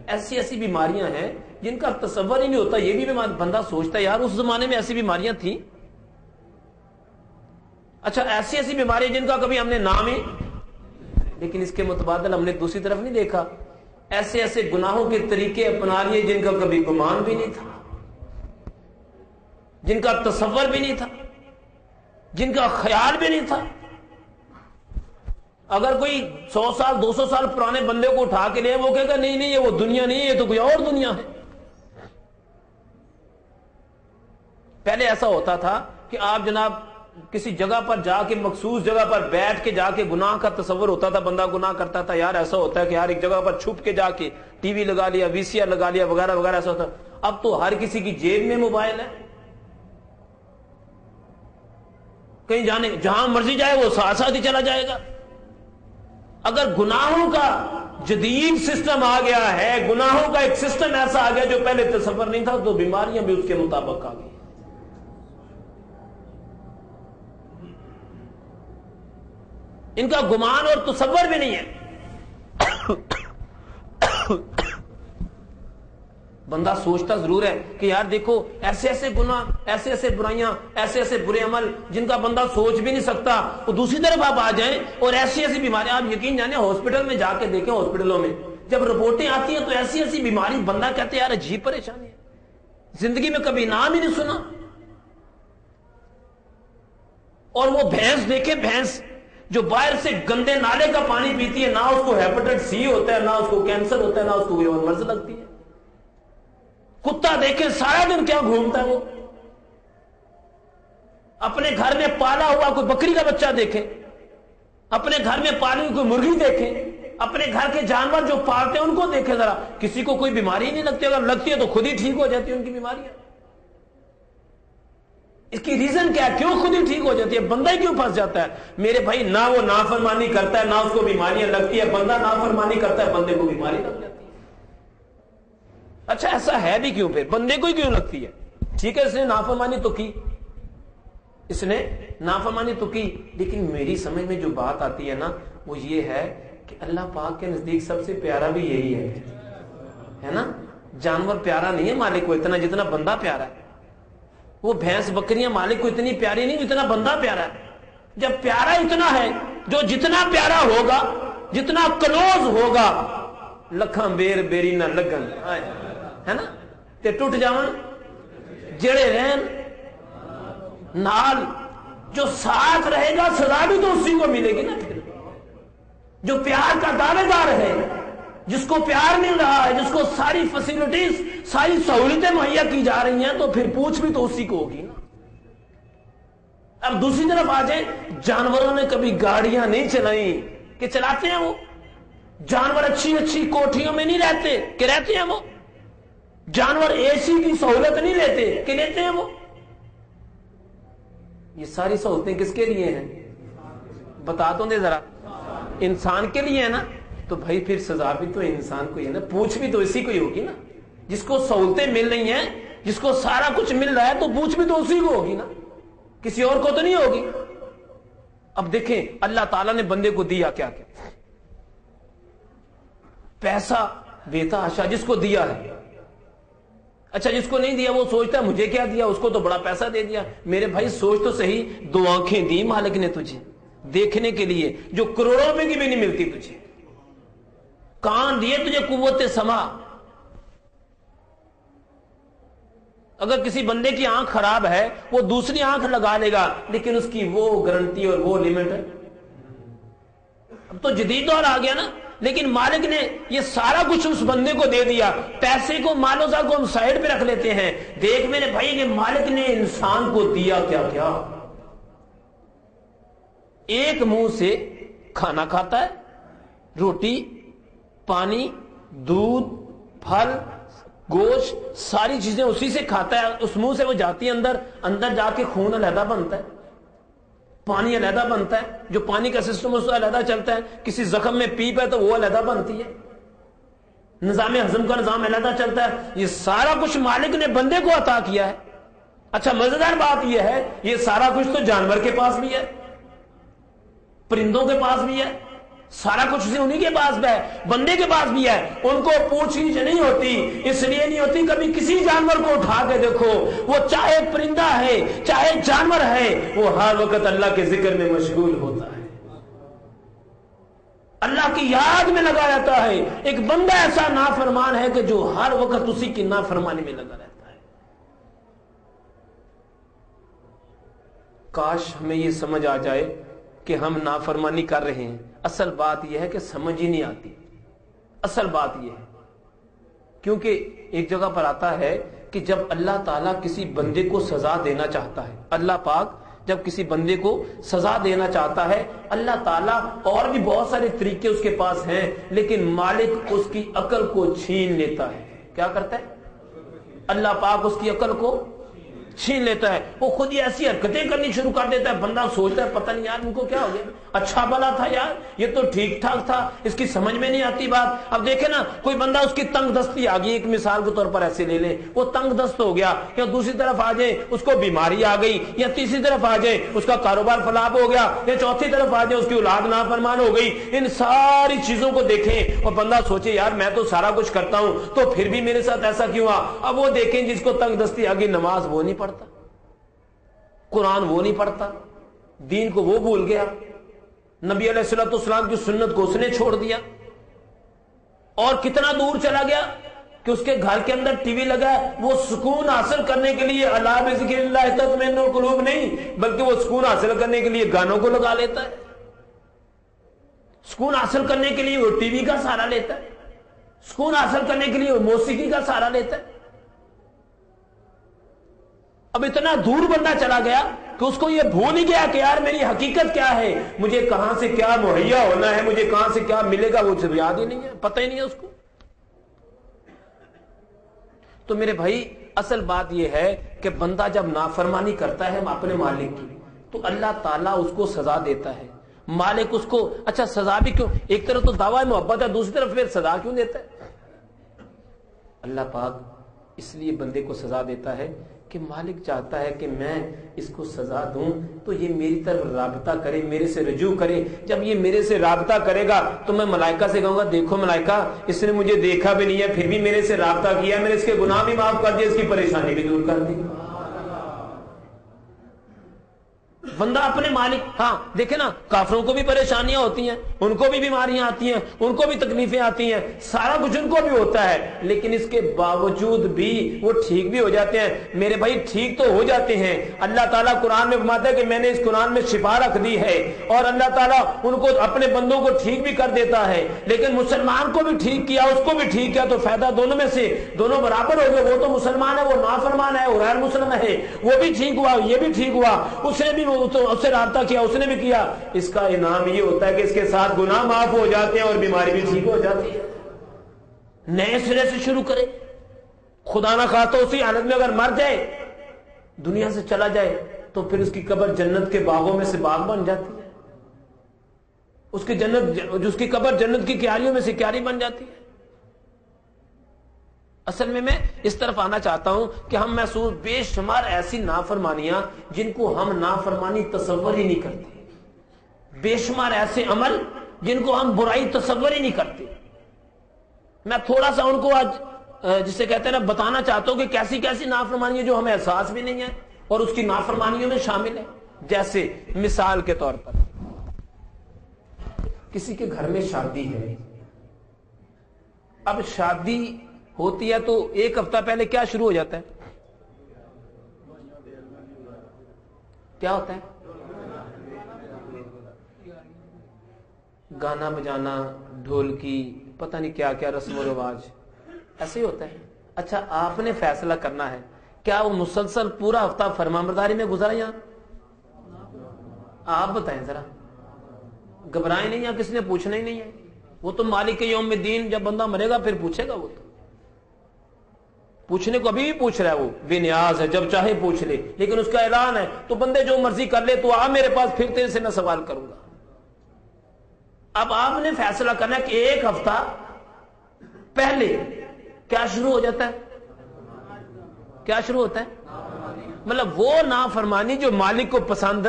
ایسی بیماریاں ہیں جن کا تصور ہی نہیں ہوتا. یہ بھی بندہ سوچتا ہے یار اس زمانے میں ایسی بیماریاں تھیں. اچھا ایسی ایسی بیماری جن کا کبھی ہم نے نام ہی، لیکن اس کے متبادل ہم نے دوسری طرف نہیں دیکھا، ایسے ایسے گناہوں کے طریقے اپنا لیے جن کا کبھی گمان بھی نہیں تھا، جن کا تصور بھی نہیں تھا، جن کا خیال بھی نہیں تھا۔ اگر کوئی 100 سال 200 سال پرانے بندے کو اٹھا کے لے، وہ کہے گا نہیں نہیں یہ وہ دنیا نہیں ہے، یہ تو کوئی اور دنیا ہے۔ پہلے ایسا ہوتا تھا کہ آپ جناب کسی جگہ پر جا کے، مخصوص جگہ پر بیٹھ کے جا کے گناہ کا تصور ہوتا تھا، بندہ گناہ کرتا تھا، یار ایسا ہوتا ہے کہ ہر ایک جگہ پر چھپ کے جا کے ٹی وی لگا لیا، وی سی آر لگا لیا وغیرہ وغیرہ، ایسا ہوتا۔ اب تو ہر کسی کی جیب میں موبائل ہے، کہیں جانے جہاں مرضی جائے وہ ساتھ ساتھ ہی چلا جائے گا۔ اگر گناہوں کا جدید سسٹم آ گیا ہے، گناہوں کا ایک سسٹم ایسا آ گیا جو پہلے تصور نہیں تھا، تو بیماریاں بھی اس کے مطابق آ گئی۔ ان کا گمان اور تصور بھی نہیں ہے۔ بندہ سوچتا ضرور ہے کہ یار دیکھو ایسے ایسے گناہ، ایسے ایسے برائیاں، ایسے ایسے برے عمل جن کا بندہ سوچ بھی نہیں سکتا، وہ دوسری طرف آپ آ جائیں اور ایسی ایسی بیماریاں۔ آپ یقین جانے ہاسپٹل میں جا کے دیکھیں، ہاسپٹلوں میں جب رپورٹیں آتی ہیں تو ایسی ایسی بیماری بندہ کہتے ہیں یار عجیب پریشانی ہے، زندگی میں کبھی نام ہی نہیں سنا۔ اور وہ بھینس دیکھیں، بھینس جو باہر سے گندے نالے کا پانی پیتی ہے، نہ اس کو ہیپاٹائٹس سی ہوتا ہے، نہ اس کو کینسر ہوتا ہے، نہ اس کو کوئی اور مرض لگتی ہے۔ کتا دیکھیں سارا دن کیا گھومتا ہے، وہ اپنے گھر میں پالا ہوا کوئی بکری کا بچہ دیکھیں، اپنے گھر میں پالی ہوئی کوئی مرغی دیکھیں، اپنے گھر کے جانور جو پالتے ہیں ان کو دیکھیں ذرا، کسی کو کوئی بیماری نہیں لگتی، اگر لگتی ہے تو خود ہی ٹھیک ہو جاتی ہے ان کی بیماریاں۔ اس کی ریزن کیا ہے؟ کیوں خود ہی ٹھیک ہو جاتی ہے؟ بندہ ہی کیوں پھنس جاتا ہے؟ میرے بھائی نہ وہ نافرمانی کرتا ہے نہ اس کو بیماریاں لگتی ہے، بندہ نافرمانی کرتا ہے بندے کو بیماری لگ جاتی ہے۔ اچھا ایسا ہے بھی کیوں؟ پھر بندے کو ہی کیوں لگتی ہے؟ ٹھیک ہے اس نے نافرمانی تو کی، اس نے نافرمانی تو کی، لیکن میری سمجھ میں جو بات آتی ہے نا وہ یہ ہے کہ اللہ پاک کے نزدیک سب سے پیارا بھی یہی ہے نا۔ جانور پیارا نہیں ہے مالک کو اتنا جتنا بندہ پیارا ہے۔ وہ بھینس بکریاں مالک کو اتنی پیاری نہیں جتنا بندہ پیارا ہے۔ جب پیارا اتنا ہے، جو جتنا پیارا ہوگا، جتنا کلوز ہوگا، لکھاں بیر بیری نہ لگن، ہے نا، تے ٹوٹ جاون جڑے رہن نال، جو ساتھ رہے گا سزا بھی تو اسی کو ملے گی نا۔ پھر جو پیار کا دعوے دار ہے، جس کو پیار مل رہا ہے، جس کو ساری فیسلٹیز، ساری سہولتیں مہیا کی جا رہی ہیں، تو پھر پوچھ بھی تو اسی کو ہوگی نا۔ اب دوسری طرف آ جائیں، جانوروں نے کبھی گاڑیاں نہیں چلائیں کہ چلاتے ہیں وہ؟ جانور اچھی اچھی کوٹھیوں میں نہیں رہتے کہ رہتے ہیں وہ؟ جانور اے سی کی سہولت نہیں لیتے کہ لیتے ہیں وہ؟ یہ ساری سہولتیں کس کے لیے ہیں؟ بتا تو دے ذرا، انسان کے لیے ہے نا۔ تو بھائی پھر سزا بھی تو انسان کو ہی ہے نا، پوچھ بھی تو اسی کو ہی ہوگی نا۔ جس کو سہولتیں مل رہی ہیں، جس کو سارا کچھ مل رہا ہے، تو پوچھ بھی تو اسی کو ہوگی نا، کسی اور کو تو نہیں ہوگی۔ اب دیکھیں اللہ تعالیٰ نے بندے کو دیا کیا کیا؟ پیسہ بیتا آشا، جس کو دیا ہے۔ اچھا جس کو نہیں دیا وہ سوچتا ہے مجھے کیا دیا، اس کو تو بڑا پیسہ دے دیا۔ میرے بھائی سوچ تو صحیح، 2 آنکھیں دی مالک نے تجھے دیکھنے کے لیے جو کروڑوں روپے کی بھی نہیں ملتی تجھے، کان دیے تجھے قوت سماع۔ اگر کسی بندے کی آنکھ خراب ہے وہ دوسری آنکھ لگا لے گا، لیکن اس کی وہ گارنٹی اور وہ لمٹ ہے۔ اب تو جدید دور آ گیا نا، لیکن مالک نے یہ سارا کچھ اس بندے کو دے دیا۔ پیسے کو، مال و زر کو ہم سائڈ پہ رکھ لیتے ہیں۔ دیکھ میرے بھائی کہ مالک نے انسان کو دیا کیا کیا۔ ایک منہ سے کھانا کھاتا ہے، روٹی، پانی، دودھ، پھل، گوشت، ساری چیزیں اسی سے کھاتا ہے۔ اس منہ سے وہ جاتی ہے اندر، اندر جا کے خون علیحدہ بنتا ہے، پانی علیحدہ بنتا ہے، جو پانی کا سسٹم اس سے علیحدہ چلتا ہے۔ کسی زخم میں پیپ ہے تو وہ علیحدہ بنتی ہے، نظام ہضم کا نظام علیحدہ چلتا ہے۔ یہ سارا کچھ مالک نے بندے کو عطا کیا ہے۔ اچھا مزیدار بات یہ ہے، یہ سارا کچھ تو جانور کے پاس بھی ہے، پرندوں کے پاس بھی ہے، سارا کچھ انہیں کے پاس بھی ہے، بندے کے پاس بھی ہے، ان کو پوچھ گچھ نہیں ہوتی، اس لیے نہیں ہوتی کبھی کسی جانور کو اٹھا کے دیکھو، وہ چاہے پرندہ ہے چاہے جانور ہے، وہ ہر وقت اللہ کے ذکر میں مشغول ہوتا ہے، اللہ کی یاد میں لگا رہتا ہے۔ ایک بندہ ایسا نافرمان ہے کہ جو ہر وقت اسی کی نافرمانی میں لگا رہتا ہے۔ کاش ہمیں یہ سمجھ آ جائے کہ ہم نافرمانی کر رہے ہیں، اصل بات یہ ہے کہ سمجھ ہی نہیں آتی، اصل بات یہ ہے، کیونکہ ایک جگہ پر آتا ہے کہ جب اللہ تعالیٰ کسی بندے کو سزا دینا چاہتا ہے، اللہ پاک جب کسی بندے کو سزا دینا چاہتا ہے، اللہ تعالیٰ اور بھی بہت سارے طریقے اس کے پاس ہیں، لیکن مالک اس کی عقل کو چھین لیتا ہے۔ کیا کرتا ہے؟ اللہ پاک اس کی عقل کو چھین لیتا ہے، وہ خود ہی ایسی حرکتیں کرنی شروع کر دیتا ہے، بندہ سوچتا ہے پتہ نہیں یار ان کو کیا ہو گیا، اچھا بلا تھا یار، یہ تو ٹھیک ٹھاک تھا، اس کی سمجھ میں نہیں آتی بات۔ اب دیکھیں نا، کوئی بندہ اس کی تنگ دستی آ گئی، ایک مثال کے طور پر ایسے لے لیں، وہ تنگ دست ہو گیا، یا دوسری طرف آ جائے اس کو بیماری آ گئی، یا تیسری طرف آ جائے اس کا کاروبار فلاپ ہو گیا، یا چوتھی طرف آ جائے اس کی اولاد نافرمان ہو گئی، ان ساری چیزوں کو دیکھیں اور بندہ سوچے یار میں تو سارا کچھ کرتا ہوں تو پھر بھی میرے ساتھ ایسا کیوں ہوا۔ اب وہ دیکھیں جس کو تنگ دستی آ گئی، نماز وہ نہیں پڑھتا، قرآن وہ نہیں پڑھتا، دین کو وہ بھول گیا، نبی علیہ الصلوۃ والسلام کی سنت کو اس نے چھوڑ دیا، اور کتنا دور چلا گیا کہ اس کے گھر کے اندر ٹی وی لگا ہے، وہ سکون حاصل کرنے کے لیے الا بذکر اللہ تطمئن القلوب نہیں، بلکہ وہ سکون حاصل کرنے کے لیے گانوں کو لگا لیتا ہے، سکون حاصل کرنے کے لیے وہ ٹی وی کا سہارا لیتا ہے، سکون حاصل کرنے کے لیے وہ موسیقی کا سہارا لیتا ہے۔ اب اتنا دور بندہ چلا گیا کہ اس کو یہ بھول ہی گیا کہ یار میری حقیقت کیا ہے، مجھے کہاں سے کیا مہیا ہونا ہے، مجھے کہاں سے کیا ملے گا، وہ یاد ہی نہیں ہے، پتہ ہی نہیں ہے اس کو۔ تو میرے بھائی اصل بات یہ ہے کہ بندہ جب نافرمانی کرتا ہے اپنے مالک کی تو اللہ تعالیٰ اس کو سزا دیتا ہے، مالک اس کو اچھا سزا بھی کیوں، ایک طرف تو دعویٰ محبت ہے، دوسری طرف پھر سزا کیوں دیتا ہے؟ اللہ پاک اس لیے بندے کو سزا دیتا ہے کہ مالک چاہتا ہے کہ میں اس کو سزا دوں تو یہ میری طرف رابطہ کرے، میرے سے رجوع کرے، جب یہ میرے سے رابطہ کرے گا تو میں ملائکہ سے کہوں گا دیکھو ملائکہ اس نے مجھے دیکھا بھی نہیں ہے پھر بھی میرے سے رابطہ کیا، میں نے اس کے گناہ بھی معاف کر دیا، اس کی پریشانی بھی دور کر دی۔ بندہ اپنے مالک، ہاں دیکھیں نا کافروں کو بھی پریشانیاں ہوتی ہیں، ان کو بھی بیماریاں آتی ہیں، ان کو بھی تکلیفیں آتی ہیں، سارا کچھ ان کو بھی ہوتا ہے، لیکن اس کے باوجود بھی وہ ٹھیک بھی ہو جاتے ہیں۔ میرے بھائی ٹھیک تو ہو جاتے ہیں، اللہ تعالیٰ قرآن میں فرماتا ہے کہ میں نے اس قرآن میں شفا رکھ دی ہے، اور اللہ تعالیٰ ان کو اپنے بندوں کو ٹھیک بھی کر دیتا ہے، لیکن مسلمان کو بھی ٹھیک کیا، اس کو بھی ٹھیک کیا تو فائدہ دونوں میں سے دونوں برابر ہو گئے، وہ تو مسلمان ہے، وہ نافرمان ہے، وہ غیر مسلم ہے، وہ بھی ٹھیک ہوا یہ بھی ٹھیک ہوا، اس نے بھی تو اس سے رابطہ کیا اس نے بھی کیا، اس کا انعام یہ ہوتا ہے کہ اس کے ساتھ گناہ معاف ہو جاتے ہیں اور بیماری بھی ٹھیک ہو جاتی ہے۔ نئے سرے سے شروع کرے، خدا نہ خواستہ اسی حالت میں اگر مر جائے دنیا سے چلا جائے تو پھر اس کی قبر جنت کے باغوں میں سے باغ بن جاتی ہے، اس کی قبر جنت کی کیاریوں میں سے کیاری بن جاتی ہے۔ اصل میں اس طرف آنا چاہتا ہوں کہ ہم محسوس بے شمار ایسی نافرمانیاں جن کو ہم نافرمانی تصور ہی نہیں کرتے، بے شمار ایسے عمل جن کو ہم برائی تصور ہی نہیں کرتے۔ میں تھوڑا سا ان کو آج جسے کہتے ہیں نا بتانا چاہتا ہوں کہ کیسی کیسی نافرمانیاں جو ہمیں احساس بھی نہیں ہے اور اس کی نافرمانیوں میں شامل ہے۔ جیسے مثال کے طور پر کسی کے گھر میں شادی ہے، اب شادی ہوتی ہے تو ایک ہفتہ پہلے کیا شروع ہو جاتا ہے؟ کیا ہوتا ہے؟ گانا بجانا، ڈھول کی پتہ نہیں کیا کیا رسم و رواج، ایسے ہی ہوتا ہے۔ اچھا آپ نے فیصلہ کرنا ہے کیا وہ مسلسل پورا ہفتہ فرمانبرداری میں گزرا یا آپ بتائیں ذرا، گھبرائیں نہیں یا کسی نے پوچھنا ہی نہیں ہے، وہ تو مالک یوم الدین جب بندہ مرے گا پھر پوچھے گا، وہ تو پوچھنے کو ابھی بھی پوچھ رہا ہے، وہ بے نیاز ہے جب چاہے پوچھ لے، لیکن اس کا اعلان ہے تو بندے جو مرضی کر لے تو آ میرے پاس پھر تیرے سے میں سوال کروں گا۔ اب آپ نے فیصلہ کرنا ہے کہ ایک ہفتہ پہلے کیا شروع ہو جاتا ہے؟ کیا شروع ہوتا ہے؟ مطلب وہ نافرمانی جو مالک کو پسند،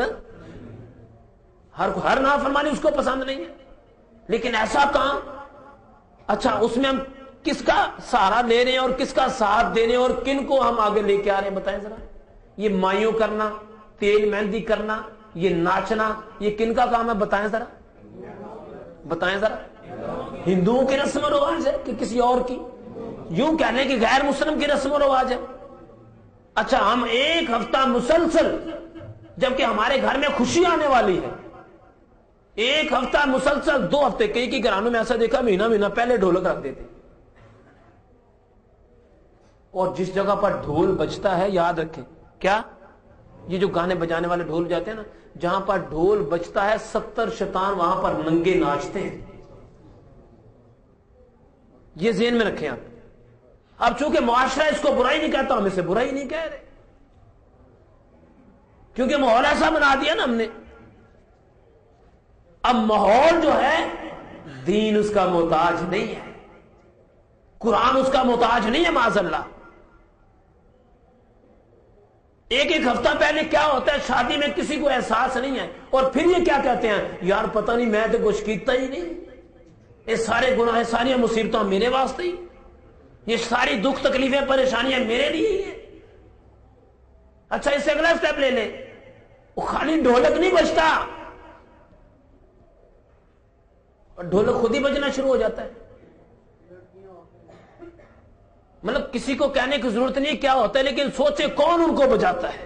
ہر نافرمانی اس کو پسند نہیں ہے، لیکن ایسا کام، اچھا اس میں ہم کس کا سہارا لے رہے ہیں اور کس کا ساتھ دے رہے ہیں اور کن کو ہم آگے لے کے آ رہے ہیں؟ بتائیں ذرا. یہ مایوں کرنا، تیل مہندی کرنا، یہ ناچنا، یہ کن کا کام ہے؟ بتائیں ذرا، بتائیں ذرا. ہندوؤں کی رسم و رواج ہے کہ کسی اور کی؟ یوں کہنے کہ غیر مسلم کی رسم و رواج ہے. اچھا ہم ایک ہفتہ مسلسل، جبکہ ہمارے گھر میں خوشی آنے والی ہے، ایک ہفتہ مسلسل، 2 ہفتے، کئی گھرانوں میں ایسا دیکھا مہینہ مہینہ پہلے ڈھولک رکھ دیتے. اور جس جگہ پر ڈھول بجتا ہے، یاد رکھیں کیا، یہ جو گانے بجانے والے ڈھول جاتے ہیں نا، جہاں پر ڈھول بجتا ہے 70 شیطان وہاں پر ننگے ناچتے ہیں. یہ ذہن میں رکھیں آپ. اب چونکہ معاشرہ اس کو برائی نہیں کہتا، ہم اسے برائی نہیں کہہ رہے، کیونکہ ماحول ایسا بنا دیا نا ہم نے. اب ماحول جو ہے، دین اس کا محتاج نہیں ہے، قرآن اس کا محتاج نہیں ہے معاذ اللہ. ایک ہفتہ پہلے کیا ہوتا ہے شادی میں، کسی کو احساس نہیں ہے، اور پھر یہ کیا کہتے ہیں، یار پتہ نہیں میں تو کچھ کیتا ہی نہیں، یہ سارے گناہ، ساری مصیبتیں میرے واسطے ہی، یہ ساری دکھ تکلیفیں پریشانیاں میرے لیے ہی ہیں. اچھا اس سے اگلا سٹیپ لے لیں، وہ خالی ڈھولک نہیں بجتا، اور ڈھولک خود ہی بجنا شروع ہو جاتا ہے. مطلب کسی کو کہنے کی ضرورت نہیں کیا ہوتا ہے، لیکن سوچے کون ان کو بجاتا ہے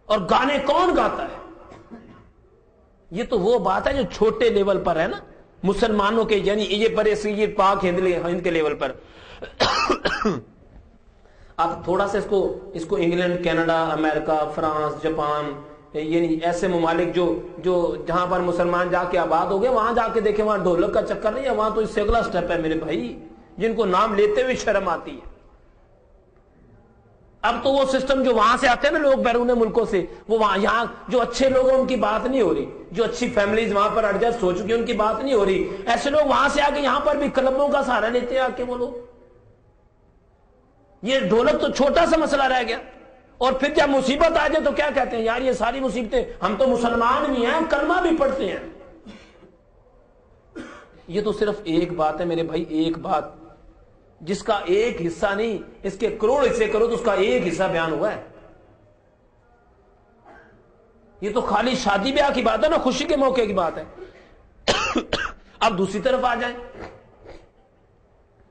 اور گانے کون گاتا ہے. یہ تو وہ بات ہے جو چھوٹے لیول پر ہے نا مسلمانوں کے، یعنی یہ پاک ہند کے لیول پر. اب تھوڑا سا اس کو انگلینڈ، کینیڈا، امریکہ، فرانس، جاپان، یعنی ایسے ممالک جو جہاں پر مسلمان جا کے آباد ہو گئے، وہاں جا کے دیکھیں، وہاں ڈھولک کا چکر نہیں ہے، وہاں تو اس سے اگلا سٹیپ ہے میرے بھائی، جن کو نام لیتے ہوئے شرم آتی ہے. اب تو وہ سسٹم جو وہاں سے آتے ہیں نا لوگ بیرون ملکوں سے، وہ وہاں، یہاں جو اچھے لوگ ہیں ان کی بات نہیں ہو رہی، جو اچھی فیملیز وہاں پر ایڈجسٹ ہو چکی ہیں ان کی بات نہیں ہو رہی. ایسے لوگ وہاں سے آ کے یہاں پر بھی کلبوں کا سہارا لیتے ہیں آ کے وہ لوگ. یہ ڈھولک تو چھوٹا سا مسئلہ رہ گیا. اور پھر جب مصیبت آ جائے تو کیا کہتے ہیں، یار یہ ساری مصیبتیں، ہم تو مسلمان بھی ہیں، کلمہ بھی پڑھتے ہیں. یہ تو صرف ایک بات ہے میرے بھائی، ایک بات جس کا ایک حصہ نہیں، اس کے کروڑ حصے کرو تو اس کا ایک حصہ بیان ہوا ہے. یہ تو خالی شادی بیاہ کی بات ہے نا، خوشی کے موقع کی بات ہے. اب دوسری طرف آ جائیں،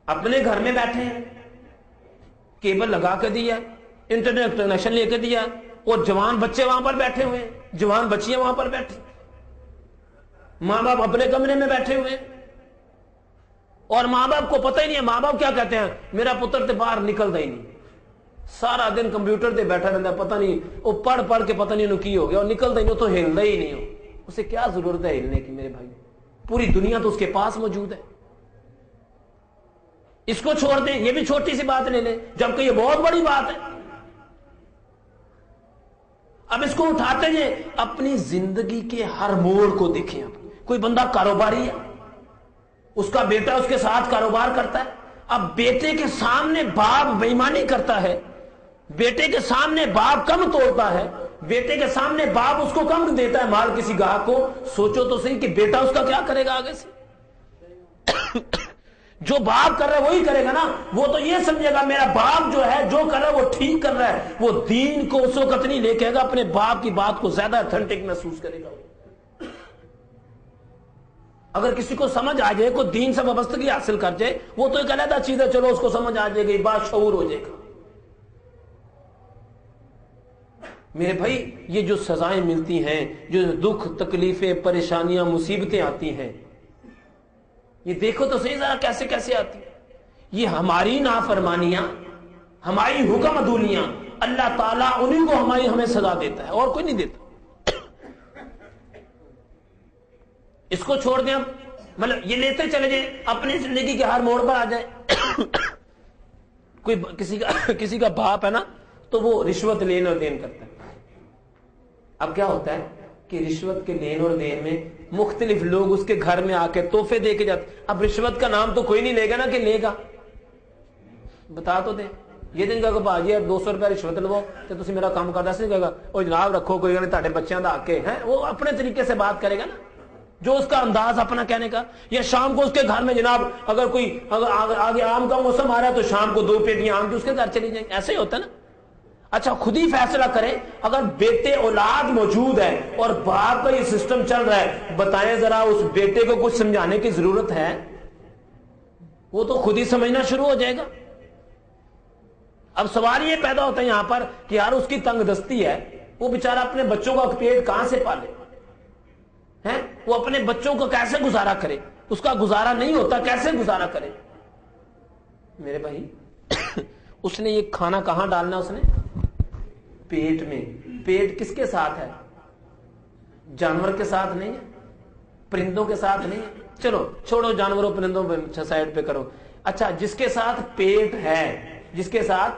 اپنے گھر میں بیٹھے ہیں، کیبل لگا کے دیا، انٹرنیٹ کنیکشن لے کے دیا، اور جوان بچے وہاں پر بیٹھے ہوئے ہیں، جوان بچیاں وہاں پر بیٹھے، ماں باپ اپنے کمرے میں بیٹھے ہوئے ہیں، اور ماں باپ کو پتہ ہی نہیں ہے. ماں باپ کیا کہتے ہیں، میرا پتر تے باہر نکلتا ہی نہیں، سارا دن کمپیوٹر تے بیٹھا رہتا ہے، پتہ نہیں وہ پڑھ کے پتہ نہیں انہوں کی ہو گیا، اور نکلتا ہی نہیں، تو ہلتا ہی نہیں ہو. اسے کیا ضرورت ہے ہلنے کی میرے بھائی، پوری دنیا تو اس کے پاس موجود ہے. اس کو چھوڑ دیں، یہ بھی چھوٹی سی بات لے لیں، جبکہ یہ بہت بڑی بات ہے. اب اس کو اٹھاتے ہیں، اپنی زندگی کے ہر موڑ کو دیکھیں. اب کوئی بندہ کاروباری ہے، اس کا بیٹا اس کے ساتھ کاروبار کرتا ہے، اب بیٹے کے سامنے باپ بے ایمانی کرتا ہے، بیٹے کے سامنے باپ کم توڑتا ہے، بیٹے کے سامنے باپ اس کو کم دیتا ہے مال کسی گاہک کو. سوچو تو صحیح کہ بیٹا اس کا کیا کرے گا آگے سے. جو باپ کر رہا ہے وہی کرے گا نا. وہ تو یہ سمجھے گا میرا باپ جو ہے جو کر رہا ہے وہ ٹھیک کر رہا ہے، وہ دین کو اس وقت نہیں لے کے گا، اپنے باپ کی بات کو زیادہ اتھینٹک محسوس کرے گا. اگر کسی کو سمجھ آ جائے، کوئی دین سے وابستگی حاصل کر جائے، وہ تو ایک علیحدہ چیز ہے، چلو اس کو سمجھ آ جائے گی، بات شعور ہو جائے گا. میرے بھائی یہ جو سزائیں ملتی ہیں، جو دکھ تکلیفیں پریشانیاں مصیبتیں آتی ہیں، یہ دیکھو تو صحیح ذرا کیسے کیسے آتی ہیں. یہ ہماری نافرمانیاں، ہماری حکم عدولیاں، اللہ تعالیٰ انہیں کو ہمیں سزا دیتا ہے، اور کوئی نہیں دیتا. اس کو چھوڑ دیں. اب مطلب یہ لیتے چلے جائیں، اپنی زندگی کے ہر موڑ پر آ جائیں. کوئی کسی کا باپ ہے نا، تو وہ رشوت لین اور دین کرتا ہے. اب کیا ہوتا ہے کہ رشوت کے لین اور دین میں مختلف لوگ اس کے گھر میں آ کے تحفے دے کے جاتے. اب رشوت کا نام تو کوئی نہیں لے گا نا، کہ لے گا بتا تو دیں. یہ دن کہ بھاجی 200 روپے رشوت لو تو تسی میرا کام کر دس نہیں کہے گا، وہ جناب رکھو کوئی نہیں، تہاڈے بچیاں دا حق ہے. وہ اپنے طریقے سے بات کرے گا نا. جو اس کا انداز اپنا کہنے کا. یا شام کو اس کے گھر میں جناب اگر کوئی آگے آم کا موسم آ رہا ہے تو شام کو 2 پیٹیاں آم کی اس کے گھر چلی جائیں. ایسے ہی ہوتا ہے نا. اچھا خود ہی فیصلہ کرے. اگر بیٹے اولاد موجود ہے اور باپ کا یہ سسٹم چل رہا ہے, بتائیں ذرا اس بیٹے کو کچھ سمجھانے کی ضرورت ہے؟ وہ تو خود ہی سمجھنا شروع ہو جائے گا. اب سوال یہ پیدا ہوتا ہے یہاں پر کہ یار اس کی تنگ دستی ہے, وہ بیچارہ اپنے بچوں کا پیٹ کہاں سے پالے ہیں, وہ اپنے بچوں کو کیسے گزارا کرے, اس کا گزارا نہیں ہوتا, کیسے گزارا کرے؟ میرے بھائی اس نے یہ کھانا کہاں ڈالنا, اس نے پیٹ میں. پیٹ کس کے ساتھ ہے؟ جانور کے ساتھ نہیں ہے, پرندوں کے ساتھ نہیں ہے. چلو چھوڑو جانوروں پرندوں پہ سائڈ پہ کرو. اچھا جس کے ساتھ پیٹ ہے, جس کے ساتھ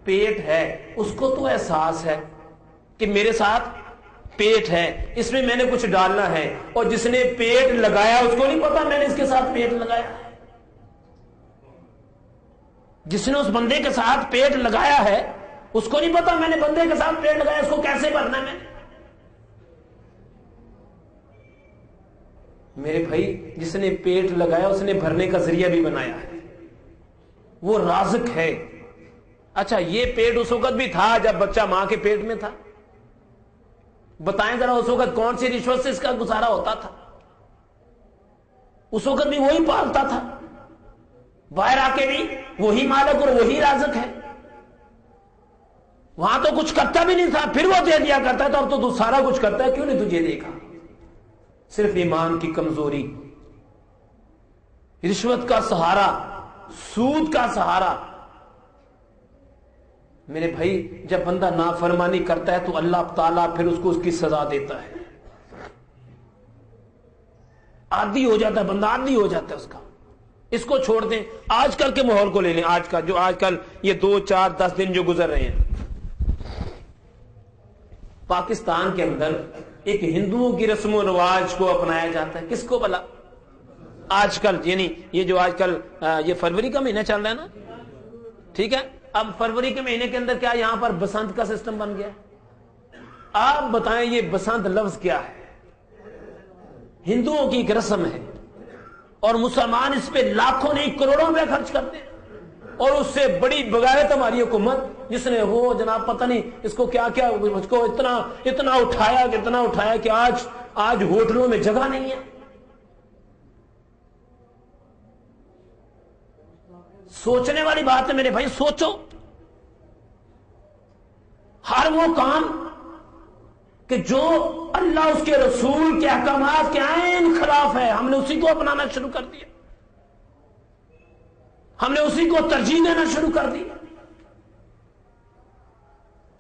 پیٹ ہے اس کو تو احساس ہے کہ میرے ساتھ پیٹ ہے, اس میں میں نے کچھ ڈالنا ہے. اور جس نے پیٹ لگایا اس کو نہیں پتا میں نے اس کے ساتھ پیٹ لگایا ہے. جس نے اس بندے کے ساتھ پیٹ لگایا ہے اس کو نہیں پتا میں نے بندے کے ساتھ پیٹ لگایا, اس کو کیسے بھرنا ہے میں نے. میرے بھائی جس نے پیٹ لگایا اس نے بھرنے کا ذریعہ بھی بنایا ہے, وہ رازق ہے. اچھا یہ پیٹ اس وقت بھی تھا جب بچہ ماں کے پیٹ میں تھا. بتائیں ذرا اس وقت کون سی رشوت سے اس کا گزارا ہوتا تھا؟ اس وقت بھی وہی پالتا تھا, باہر آ کے بھی وہی مالک اور وہی رازق ہے. وہاں تو کچھ کرتا بھی نہیں تھا, پھر وہ دے دیا کرتا تھا. اب تو سارا کچھ کرتا ہے, کیوں نہیں تجھے دیکھا؟ صرف ایمان کی کمزوری, رشوت کا سہارا, سود کا سہارا. میرے بھائی جب بندہ نافرمانی کرتا ہے تو اللہ تعالیٰ پھر اس کو اس کی سزا دیتا ہے. عادی ہو جاتا ہے بندہ, عادی ہو جاتا ہے اس کا. اس کو چھوڑ دیں. آج کل کے ماحول کو لے لیں, آج کل یہ 2 4 10 دن جو گزر رہے ہیں, پاکستان کے اندر ایک ہندوؤں کی رسم و رواج کو اپنایا جاتا ہے. کس کو بلا آج کل, یعنی یہ جو آج کل یہ فروری کا مہینہ چل رہا ہے نا, ٹھیک ہے, اب فروری کے مہینے کے اندر کیا یہاں پر بسنت کا سسٹم بن گیا. آپ بتائیں یہ بسنت لفظ کیا ہے؟ ہندوؤں کی ایک رسم ہے اور مسلمان اس پہ لاکھوں نہیں کروڑوں روپے خرچ کرتے ہیں. اور اس سے بڑی بغاوت ہماری حکومت, جس نے وہ جناب پتہ نہیں اس کو کیا کیا, اس کو اتنا اٹھایا کہ آج ہوٹلوں میں جگہ نہیں ہے. سوچنے والی بات ہے میرے بھائی, سوچو. ہر وہ کام کہ جو اللہ اس کے رسول کے احکامات کے عین خلاف ہے, ہم نے اسی کو اپنانا شروع کر دیا, ہم نے اسی کو ترجیح دینا شروع کر دیا,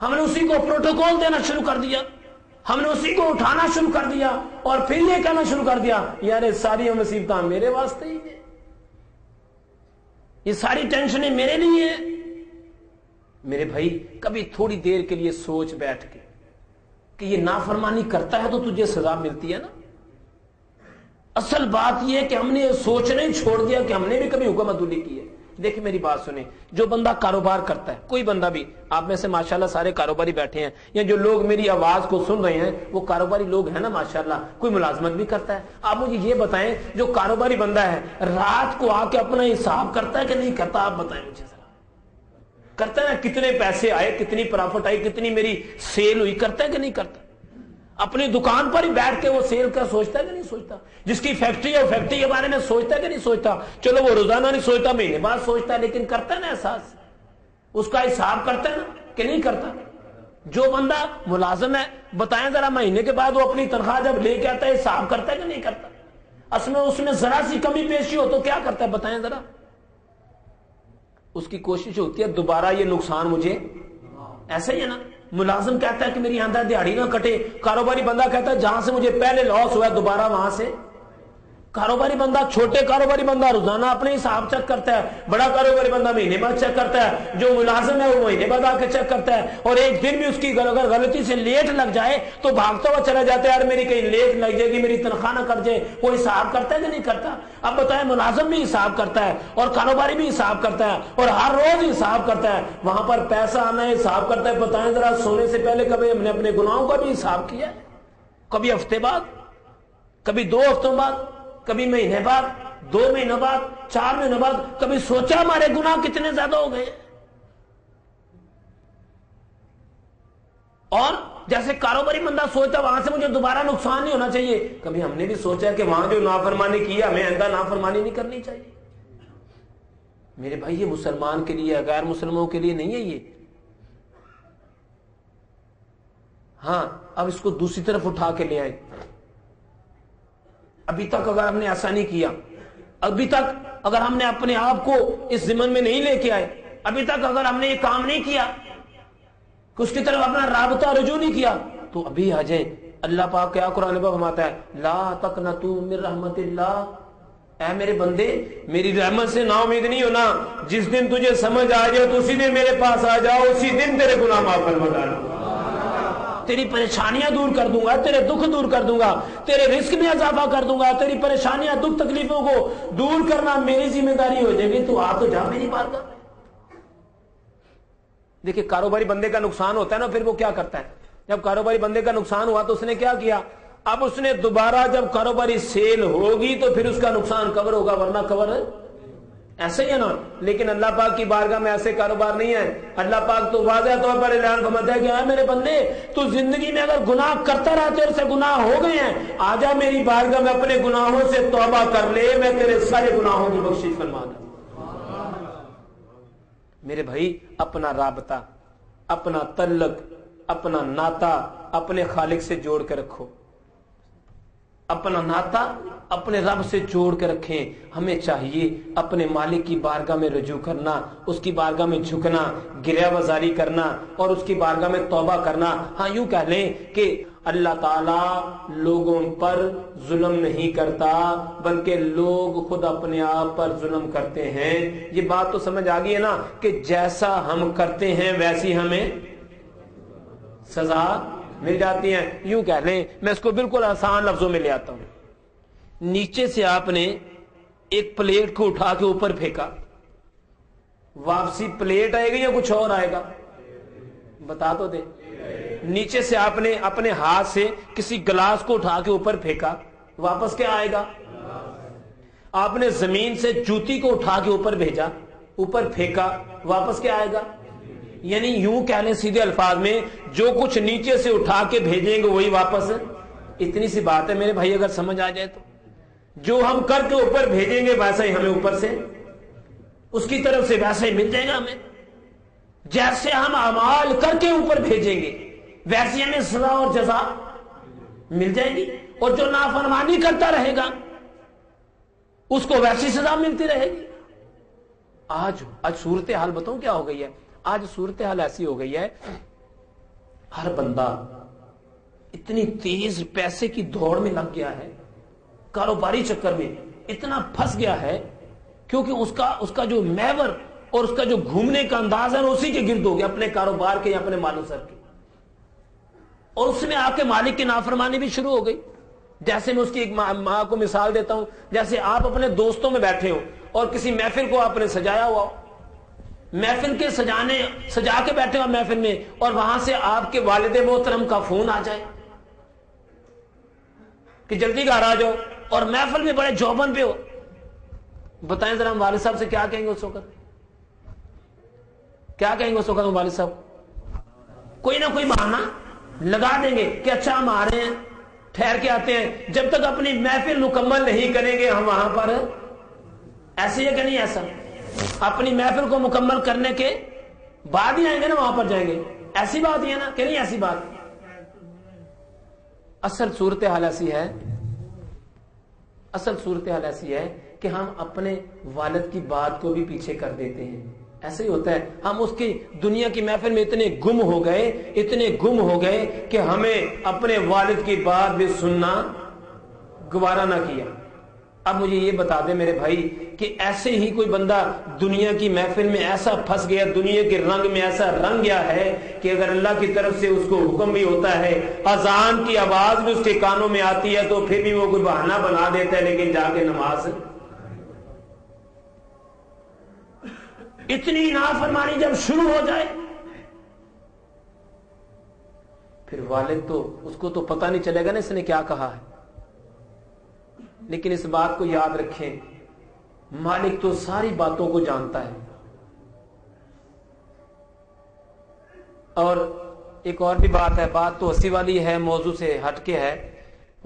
ہم نے اسی کو پروٹوکول دینا شروع کر دیا, ہم نے اسی کو اٹھانا شروع کر دیا اور پھر یہ کہنا شروع کر دیا یار ساری مصیبتیں میرے واسطے ہی ہیں, یہ ساری ٹینشنیں میرے لیے ہیں. میرے بھائی کبھی تھوڑی دیر کے لیے سوچ بیٹھ کے کہ یہ نافرمانی کرتا ہے تو تجھے سزا ملتی ہے نا. اصل بات یہ ہے کہ ہم نے سوچنا ہی چھوڑ دیا کہ ہم نے بھی کبھی حکم عدولی کی ہے. دیکھیں میری بات سنیں, جو بندہ کاروبار کرتا ہے, کوئی بندہ بھی, آپ میں سے ماشاءاللہ سارے کاروباری بیٹھے ہیں, یا جو لوگ میری آواز کو سن رہے ہیں وہ کاروباری لوگ ہیں نا ماشاءاللہ, کوئی ملازمت بھی کرتا ہے. آپ مجھے یہ بتائیں جو کاروباری بندہ ہے رات کو آ کے اپنا حساب کرتا ہے کہ نہیں کرتا؟ آپ بتائیں مجھے ذرا. کرتا ہے نا, کتنے پیسے آئے, کتنی پرافٹ آئی, کتنی میری سیل ہوئی, کرتا ہے کہ نہیں کرتا؟ اپنی دکان پر ہی بیٹھ کے وہ سیل کا سوچتا ہے کہ نہیں سوچتا؟ جس کی فیکٹری ہے وہ فیکٹری کے بارے میں سوچتا ہے کہ نہیں سوچتا؟ چلو وہ روزانہ نہیں سوچتا, مہینے بعد سوچتا ہے, لیکن کرتا ہے نا احساس, اس کا حساب کرتا ہے نا کہ نہیں کرتا؟ جو بندہ ملازم ہے بتائیں ذرا, مہینے کے بعد وہ اپنی تنخواہ جب لے کے آتا ہے حساب کرتا ہے کہ نہیں کرتا؟ اس میں ذرا سی کمی پیشی ہو تو کیا کرتا ہے بتائیں ذرا؟ اس کی کوشش ہوتی ہے دوبارہ یہ نقصان مجھے, ایسا ہی ہے نا. ملازم کہتا ہے کہ میری آندہ دیہڑی نہ کٹے, کاروباری بندہ کہتا ہے جہاں سے مجھے پہلے لاس ہوا ہے دوبارہ وہاں سے. کاروباری بندہ, چھوٹے کاروباری بندہ روزانہ اپنے حساب چیک کرتا ہے, بڑا کاروباری بندہ مہینے بعد چیک کرتا ہے, جو ملازم ہے وہ مہینے بعد آ کے چیک کرتا ہے. اور ایک دن بھی اس کی اگر غلطی سے لیٹ لگ جائے تو بھاگتا ہوا چلا جاتا ہے, یار میری کہیں لیٹ لگ جائے گی, میری تنخواہ نہ کٹ جائے. وہ حساب کرتا ہے کہ نہیں کرتا؟ اب بتائیں, ملازم بھی حساب کرتا ہے اور کاروباری بھی حساب کرتا ہے اور ہر روز حساب کرتا ہے. وہاں پر پیسہ آنا ہے, حساب کرتا ہے. بتائیں ذرا, سونے سے پہلے کبھی ہم نے اپنے گناہوں کا بھی حساب کیا ہے؟ کبھی ہفتے بعد, کبھی 2 ہفتوں بعد، کبھی مہینے بعد، 2 مہینوں بعد، 4 مہینوں بعد، کبھی سوچا ہمارے گناہ کتنے زیادہ ہو گئے. اور جیسے کاروباری بندہ سوچتا وہاں سے مجھے دوبارہ نقصان نہیں ہونا چاہیے، کبھی ہم نے بھی سوچا کہ وہاں جو نافرمانی کی ہے ہمیں آئندہ نافرمانی نہیں کرنی چاہیے. میرے بھائی یہ مسلمان کے لیے، غیر مسلمانوں کے لیے نہیں ہے یہ. ہاں اب اس کو دوسری طرف اٹھا کے لے آئے. ابھی تک اگر ہم نے ایسا نہیں کیا، ابھی تک اگر ہم نے اپنے آپ کو اس ضمن میں نہیں لے کے آئے، ابھی تک اگر ہم نے یہ کام نہیں کیا کہ اس کی طرف اپنا رابطہ رجوع نہیں کیا، تو ابھی آ جائیں. اللہ پاک کیا قرآن پاک فرماتا ہے، لا تقنطوا من رحمت اللہ، اے میرے بندے میری رحمت سے نا امید نہیں ہونا. جس دن تجھے سمجھ آ جائے تو اسی دن میرے پاس آ جاؤ، اسی دن تیرے گناہ معاف فرما ڈالوں گا، تیری پریشانیاں دور کر دوں گا، تیرے دکھ دور کر دوں گا، تیرے رزق میں اضافہ کر دوں گا. تیری پریشانیاں، دکھ، تکلیفوں کو دور کرنا میری ذمہ داری ہو جائے گی. تو آ تو جا میری بارگاہ میں. دیکھیں کاروباری بندے کا نقصان ہوتا ہے نا، پھر وہ کیا کرتا ہے؟ جب کاروباری بندے کا نقصان ہوا تو اس نے کیا کیا؟ اب اس نے دوبارہ جب کاروباری سیل ہوگی تو پھر اس کا نقصان کور ہوگا، ورنہ کور ایسے ہی ہے نا. لیکن اللہ پاک کی بارگاہ میں ایسے کاروبار نہیں ہے. اللہ پاک تو واضح طور پر اعلان فرماتا ہے کہ اے میرے بندے تو زندگی میں اگر گناہ کرتا رہا، تیرے سے گناہ ہو گئے ہیں، آ جا میری بارگاہ میں اپنے گناہوں سے توبہ کر لے، میں تیرے سارے گناہوں کی بخشش فرما دوں. میرے بھائی اپنا رابطہ، اپنا تعلق، اپنا ناتا اپنے خالق سے جوڑ کے رکھو. اپنا ناتا اپنے رب سے جوڑ کے رکھیں. ہمیں چاہیے اپنے مالک کی بارگاہ میں رجوع کرنا، اس کی بارگاہ میں جھکنا، گریہ وزاری کرنا اور اس کی بارگاہ میں توبہ کرنا. ہاں یوں کہہ لیں کہ اللہ تعالی لوگوں پر ظلم نہیں کرتا، بلکہ لوگ خود اپنے آپ پر ظلم کرتے ہیں. یہ بات تو سمجھ آ گئی ہے نا کہ جیسا ہم کرتے ہیں ویسی ہمیں سزا مل جاتی ہیں. یوں کہہ لیں، میں اس کو بالکل آسان لفظوں میں لے آتا ہوں. نیچے سے آپ نے ایک پلیٹ کو اٹھا کے اوپر پھینکا، واپسی پلیٹ آئے گی یا کچھ اور آئے گا؟ بتا تو دے. نیچے سے آپ نے اپنے ہاتھ سے کسی گلاس کو اٹھا کے اوپر پھینکا، واپس کیا آئے گا؟ آپ نے زمین سے جوتی کو اٹھا کے اوپر بھیجا، اوپر پھینکا، واپس کیا آئے گا؟ یعنی یوں کہہ لیں سیدھے الفاظ میں، جو کچھ نیچے سے اٹھا کے بھیجیں گے وہی واپس. اتنی سی بات ہے میرے بھائی، اگر سمجھ آ جائے تو جو ہم کر کے اوپر بھیجیں گے ویسا ہی ہمیں اوپر سے اس کی طرف سے ویسا ہی مل جائے گا. ہمیں جیسے ہم اعمال کر کے اوپر بھیجیں گے ویسے ہمیں سزا اور جزا مل جائے گی، اور جو نافرمانی کرتا رہے گا اس کو ویسی سزا ملتی رہے گی. آج صورتحال بتاؤں کیا ہو گئی ہے؟ آج صورتحال ایسی ہو گئی ہے، ہر بندہ اتنی تیز پیسے کی دوڑ میں لگ گیا ہے، کاروباری چکر میں اتنا پھنس گیا ہے، کیونکہ اس کا جو محور اور اس کا جو گھومنے کا انداز ہے اسی کے گرد ہو گیا، اپنے کاروبار کے یا اپنے مال و سر کے. اور اس میں آپ کے مالک کی نافرمانی بھی شروع ہو گئی. جیسے میں اس کی ایک ماں کو مثال دیتا ہوں، جیسے آپ اپنے دوستوں میں بیٹھے ہو اور کسی محفل کو آپ نے سجایا ہوا ہو، محفل کے سجا کے بیٹھے ہو محفل میں، اور وہاں سے آپ کے والد محترم کا فون آ جائے کہ جلدی گھر آ جاؤ، اور محفل میں بڑے جوبن پہ ہو. بتائیں ذرا ہم والد صاحب سے کیا کہیں گے اس وقت؟ کیا کہیں گے اس وقت ہم والد صاحب؟ کوئی نہ کوئی بہانہ لگا دیں گے کہ اچھا ہم آ رہے ہیں، ٹھہر کے آتے ہیں. جب تک اپنی محفل مکمل نہیں کریں گے ہم وہاں پر ایسے ہے کہ نہیں ایسا؟ اپنی محفل کو مکمل کرنے کے بعد ہی آئیں گے نا، وہاں پر جائیں گے. ایسی بات ہی ہے نا کہ نہیں ایسی بات؟ اصل صورتحال ایسی ہے، اصل صورتحال ایسی ہے کہ ہم اپنے والد کی بات کو بھی پیچھے کر دیتے ہیں. ایسے ہی ہوتا ہے، ہم اس کی دنیا کی محفل میں اتنے گم ہو گئے کہ ہمیں اپنے والد کی بات بھی سننا گوارا نہ کیا. اب مجھے یہ بتا دیں میرے بھائی کہ ایسے ہی کوئی بندہ دنیا کی محفل میں ایسا پھنس گیا، دنیا کے رنگ میں ایسا رنگ گیا ہے کہ اگر اللہ کی طرف سے اس کو حکم بھی ہوتا ہے، اذان کی آواز بھی اس کے کانوں میں آتی ہے، تو پھر بھی وہ کوئی بہانہ بنا دیتا ہے، لیکن جا کے نماز. اتنی نافرمانی جب شروع ہو جائے پھر والد تو اس کو تو پتہ نہیں چلے گا نا اس نے کیا کہا ہے. لیکن اس بات کو یاد رکھیں مالک تو ساری باتوں کو جانتا ہے. اور ایک اور بھی بات ہے, بات تو ہنسی والی ہے, موضوع سے ہٹ کے ہے.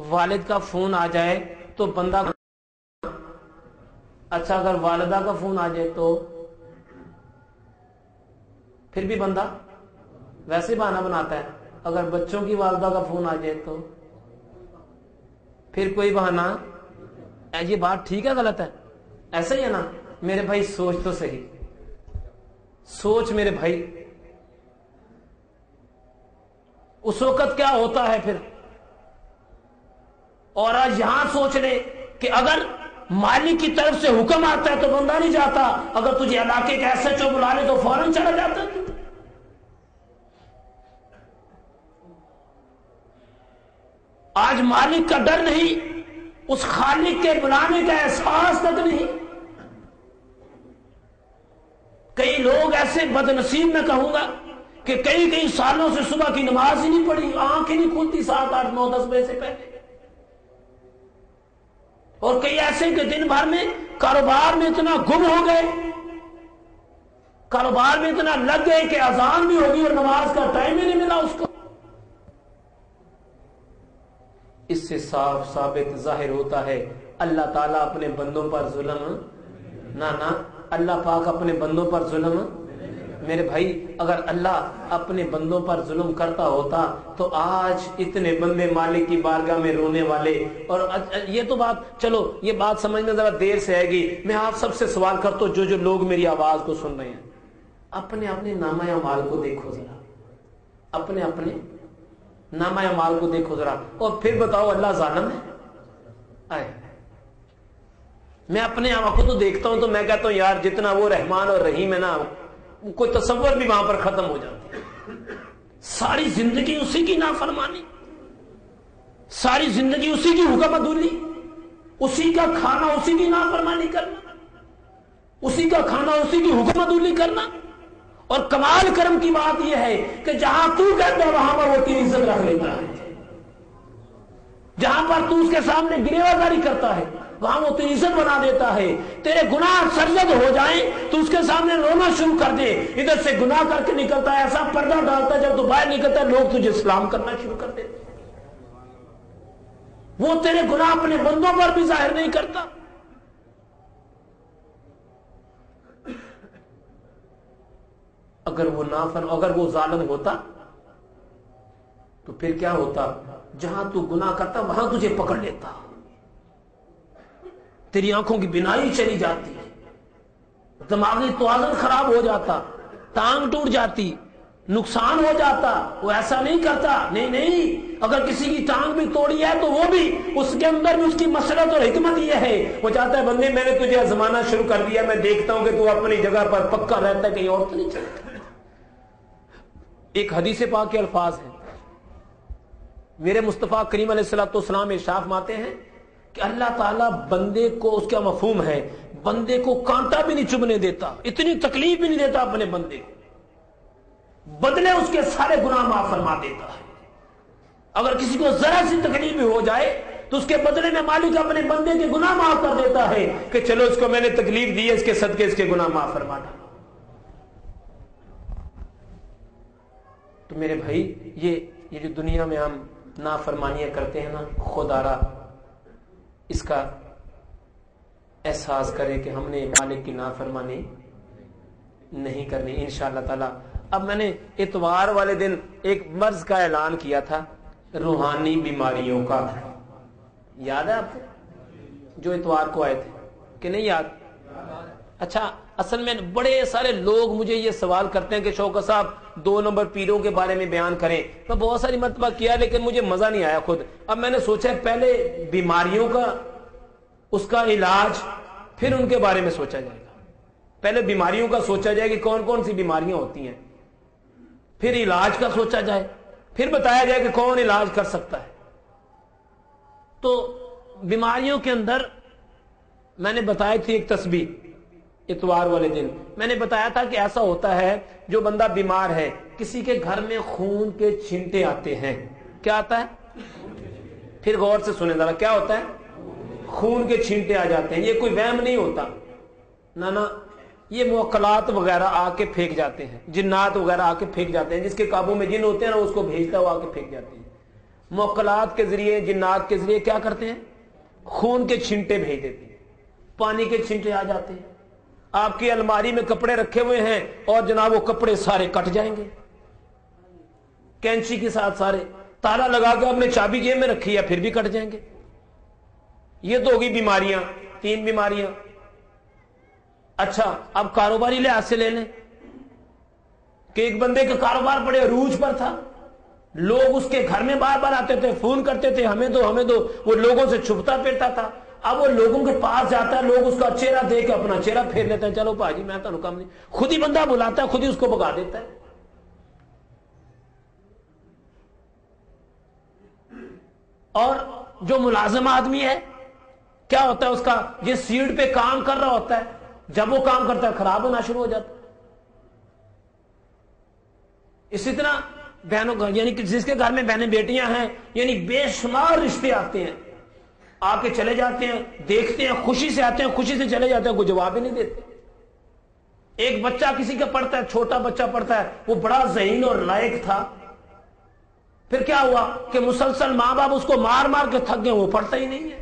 والد کا فون آ جائے تو بندہ, اچھا اگر والدہ کا فون آ جائے تو پھر بھی بندہ ویسے بہانہ بناتا ہے. اگر بچوں کی والدہ کا فون آ جائے تو پھر کوئی بہانہ. یہ بات ٹھیک ہے غلط ہے؟ ایسا ہی ہے نا میرے بھائی؟ سوچ تو صحیح, سوچ میرے بھائی. اس وقت کیا ہوتا ہے پھر؟ اور آج یہاں سوچ لے کہ اگر مالک کی طرف سے حکم آتا ہے تو بندہ نہیں جاتا, اگر تجھے علاقے کا ایس ایچ او بلا لے تو فوراً چلا جاتا ہے. آج مالک کا ڈر نہیں, اس خالق کے بلانے کا احساس تک نہیں. کئی لوگ ایسے بد نصیب میں کہوں گا کہ کئی سالوں سے صبح کی نماز ہی نہیں پڑھی, آنکھیں نہیں کھلتی 7, 8, 9, 10 بجے سے پہلے. اور کئی ایسے کہ دن بھر میں کاروبار میں اتنا گم ہو گئے, کاروبار میں اتنا لگ گئے کہ اذان بھی ہوگی اور نماز کا ٹائم ہی نہیں ملا اس کو. اس سے صاف ثابت ظاہر ہوتا ہے اللہ تعالیٰ اپنے بندوں پر ظلم نہ اللہ پاک اپنے بندوں پر ظلم. میرے بھائی اگر اللہ اپنے بندوں پر ظلم کرتا ہوتا تو آج اتنے بندے مالک کی بارگاہ میں رونے والے. اور یہ تو بات, چلو یہ بات سمجھنے ذرا دیر سے آئے گی. میں آپ سب سے سوال کرتا ہوں, جو لوگ میری آواز کو سن رہے ہیں, اپنے اپنے نامہ اعمال کو دیکھو ذرا, اپنے اپنے نامہ اعمال کو دیکھو ذرا, اور پھر بتاؤ اللہ ظالم ہے؟ میں اپنے آپ کو تو دیکھتا ہوں تو میں کہتا ہوں یار جتنا وہ رحمان اور رحیم ہے نا, کوئی تصور بھی وہاں پر ختم ہو جاتی ہے. ساری زندگی اسی کی نافرمانی, ساری زندگی اسی کی حکم عدولی, اسی کا کھانا اسی کی نافرمانی کرنا, اسی کا کھانا اسی کی حکم عدولی کرنا. اور کمال کرم کی بات یہ ہے کہ جہاں تو کہتا ہے وہاں پر وہ تیری عزت رکھ لیتا ہے. جہاں پر تو اس کے سامنے گریبانداری کرتا ہے وہاں وہ تیری عزت بنا دیتا ہے. تیرے گناہ سرزد ہو جائیں تو اس کے سامنے رونا شروع کر دے, ادھر سے گناہ کر کے نکلتا ہے, ایسا پردہ ڈالتا ہے جب تو باہر نکلتا ہے لوگ تجھے سلام کرنا شروع کر دیتے. وہ تیرے گناہ اپنے بندوں پر بھی ظاہر نہیں کرتا. اگر وہ ظالم ہوتا تو پھر کیا ہوتا؟ جہاں تو گناہ کرتا وہاں تجھے پکڑ لیتا, تیری آنکھوں کی بینائی چلی جاتی, دماغی توازن خراب ہو جاتا, ٹانگ ٹوٹ جاتی, نقصان ہو جاتا. وہ ایسا نہیں کرتا, نہیں, اگر کسی کی ٹانگ بھی توڑی ہے تو وہ بھی اس کے اندر بھی اس کی مسلط اور حکمت یہ ہے, وہ چاہتا ہے بندے میں نے تجھے آزمانا شروع کر دیا, میں دیکھتا ہوں کہ تو اپنی جگہ پر پکا رہتا ہے, کہیں اور تو نہیں چلتا. ایک حدیث پاک کے الفاظ ہیں, میرے مصطفیٰ کریم علیہ الصلوۃ والسلام ارشاد فرماتے ہیں کہ اللہ تعالیٰ بندے کو, اس کا مفہوم ہے, بندے کو کانٹا بھی نہیں چبھنے دیتا, اتنی تکلیف بھی نہیں دیتا اپنے بندے کو, بدلے اس کے سارے گناہ معاف فرما دیتا ہے. اگر کسی کو ذرا سی تکلیف بھی ہو جائے تو اس کے بدلے میں مالک اپنے بندے کے گناہ معاف کر دیتا ہے کہ چلو اس کو میں نے تکلیف دی ہے, اس کے صدقے اس کے گناہ معاف فرما ڈالا. تو میرے بھائی یہ جو دنیا میں ہم نافرمانیاں کرتے ہیں نا, خودآرا اس کا احساس کرے کہ ہم نے مالک کی نافرمانی نہیں کرنی انشاءاللہ تعالی. اب میں نے اتوار والے دن ایک مرض کا اعلان کیا تھا, روحانی بیماریوں کا. یاد ہے آپ کو جو اتوار کو آئے تھے کہ نہیں یاد؟ اچھا, اصل میں بڑے سارے لوگ مجھے یہ سوال کرتے ہیں کہ شوکت صاحب 2 نمبر پیروں کے بارے میں بیان کریں. میں بہت ساری مرتبہ کیا لیکن مجھے مزہ نہیں آیا خود. اب میں نے سوچا پہلے بیماریوں کا, اس کا علاج, پھر ان کے بارے میں سوچا جائے گا. پہلے بیماریوں کا سوچا جائے کہ کون کون سی بیماریاں ہوتی ہیں, پھر علاج کا سوچا جائے, پھر بتایا جائے کہ کون علاج کر سکتا ہے. تو بیماریوں کے اندر میں نے بتائی تھی ایک تسبیح اتوار والے دن. میں نے بتایا تھا کہ ایسا ہوتا ہے جو بندہ بیمار ہے, کسی کے گھر میں خون کے چھینٹے آتے ہیں. کیا آتا ہے؟ پھر غور سے سنیں ذرا, کیا ہوتا ہے؟ خون کے چھینٹے آ جاتے ہیں. یہ کوئی وہم نہیں ہوتا نا, یہ موکلات وغیرہ آ کے پھینک جاتے ہیں, جنات وغیرہ آ کے پھینک جاتے ہیں. جس کے قابو میں جن ہوتے ہیں نا اس کو بھیجتا ہے, وہ آ کے پھینک جاتے ہیں. موکلات کے ذریعے, جنات کے ذریعے کیا کرتے ہیں, خون کے چھینٹے بھیج دیتے ہیں, پانی کے چھینٹے آ جاتے ہیں. آپ کی الماری میں کپڑے رکھے ہوئے ہیں اور جناب وہ کپڑے سارے کٹ جائیں گے کینچی کے ساتھ, سارے تالا لگا کے اپنے چابی جیب میں رکھی ہے پھر بھی کٹ جائیں گے. یہ تو ہوگی بیماریاں, 3 بیماریاں. اچھا اب کاروباری لحاظ سے لے لیں کہ ایک بندے کا کاروبار بڑے عروج پر تھا, لوگ اس کے گھر میں بار بار آتے تھے, فون کرتے تھے ہمیں دو ہمیں دو, وہ لوگوں سے چھپتا پھرتا تھا. اب وہ لوگوں کے پاس جاتا ہے, لوگ اس کا چہرہ دیکھ کے اپنا چہرہ پھیر لیتے ہیں, چلو بھاجی میں تو کام نہیں, خود ہی بندہ بلاتا ہے, خود ہی اس کو بگا دیتا ہے. اور جو ملازم آدمی ہے کیا ہوتا ہے اس کا, جس سیٹ پہ کام کر رہا ہوتا ہے, جب وہ کام کرتا ہے خراب ہونا شروع ہو جاتا ہے. اسی طرح بہنوں کا, یعنی کہ جس کے گھر میں بہنیں بیٹیاں ہیں, یعنی بے شمار رشتے آتے ہیں, آ کے چلے جاتے ہیں, دیکھتے ہیں, خوشی سے آتے ہیں, خوشی سے چلے جاتے ہیں, کوئی جواب ہی نہیں دیتے. ایک بچہ کسی کا پڑھتا ہے, چھوٹا بچہ پڑھتا ہے, وہ بڑا ذہین اور لائق تھا, پھر کیا ہوا کہ مسلسل ماں باپ اس کو مار مار کے تھک گئے, وہ پڑھتا ہی نہیں ہے.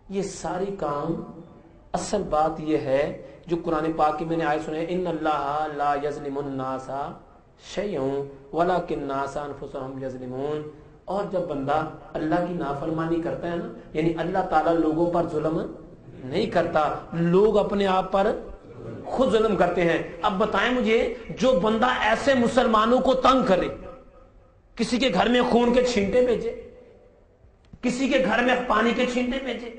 یہ ساری کام, اصل بات یہ ہے جو قرآن پاک کی میں نے آیت سنے, ان اللہ لا یظلم الناس شیئا ولکن الناس انفسهم یظلمون. اور جب بندہ اللہ کی نافرمانی کرتا ہے نا, یعنی اللہ تعالیٰ لوگوں پر ظلم نہیں کرتا, لوگ اپنے آپ پر خود ظلم کرتے ہیں. اب بتائیں مجھے, جو بندہ ایسے مسلمانوں کو تنگ کرے, کسی کے گھر میں خون کے چھینٹے بھیجے, کسی کے گھر میں پانی کے چھینٹے بھیجے,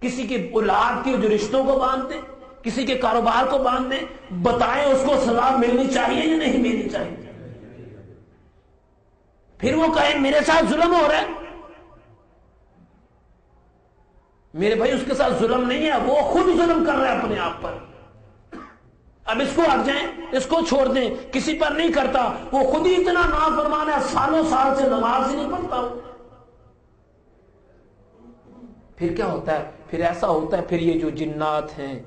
کسی کے اولاد کے جو رشتوں کو باندھ دے, کسی کے کاروبار کو باندھ دے, بتائیں اس کو سزا ملنی چاہیے یا نہیں ملنی چاہیے؟ پھر وہ کہے میرے ساتھ ظلم ہو رہا ہے. میرے بھائی اس کے ساتھ ظلم نہیں ہے, وہ خود ظلم کر رہا ہے اپنے آپ پر. اب اس کو ہٹ جائیں, اس کو چھوڑ دیں, کسی پر نہیں کرتا, وہ خود ہی اتنا نافرمان ہے, سالوں سال سے نماز ہی نہیں پڑھتا. پھر کیا ہوتا ہے, پھر ایسا ہوتا ہے, پھر یہ جو جنات ہیں,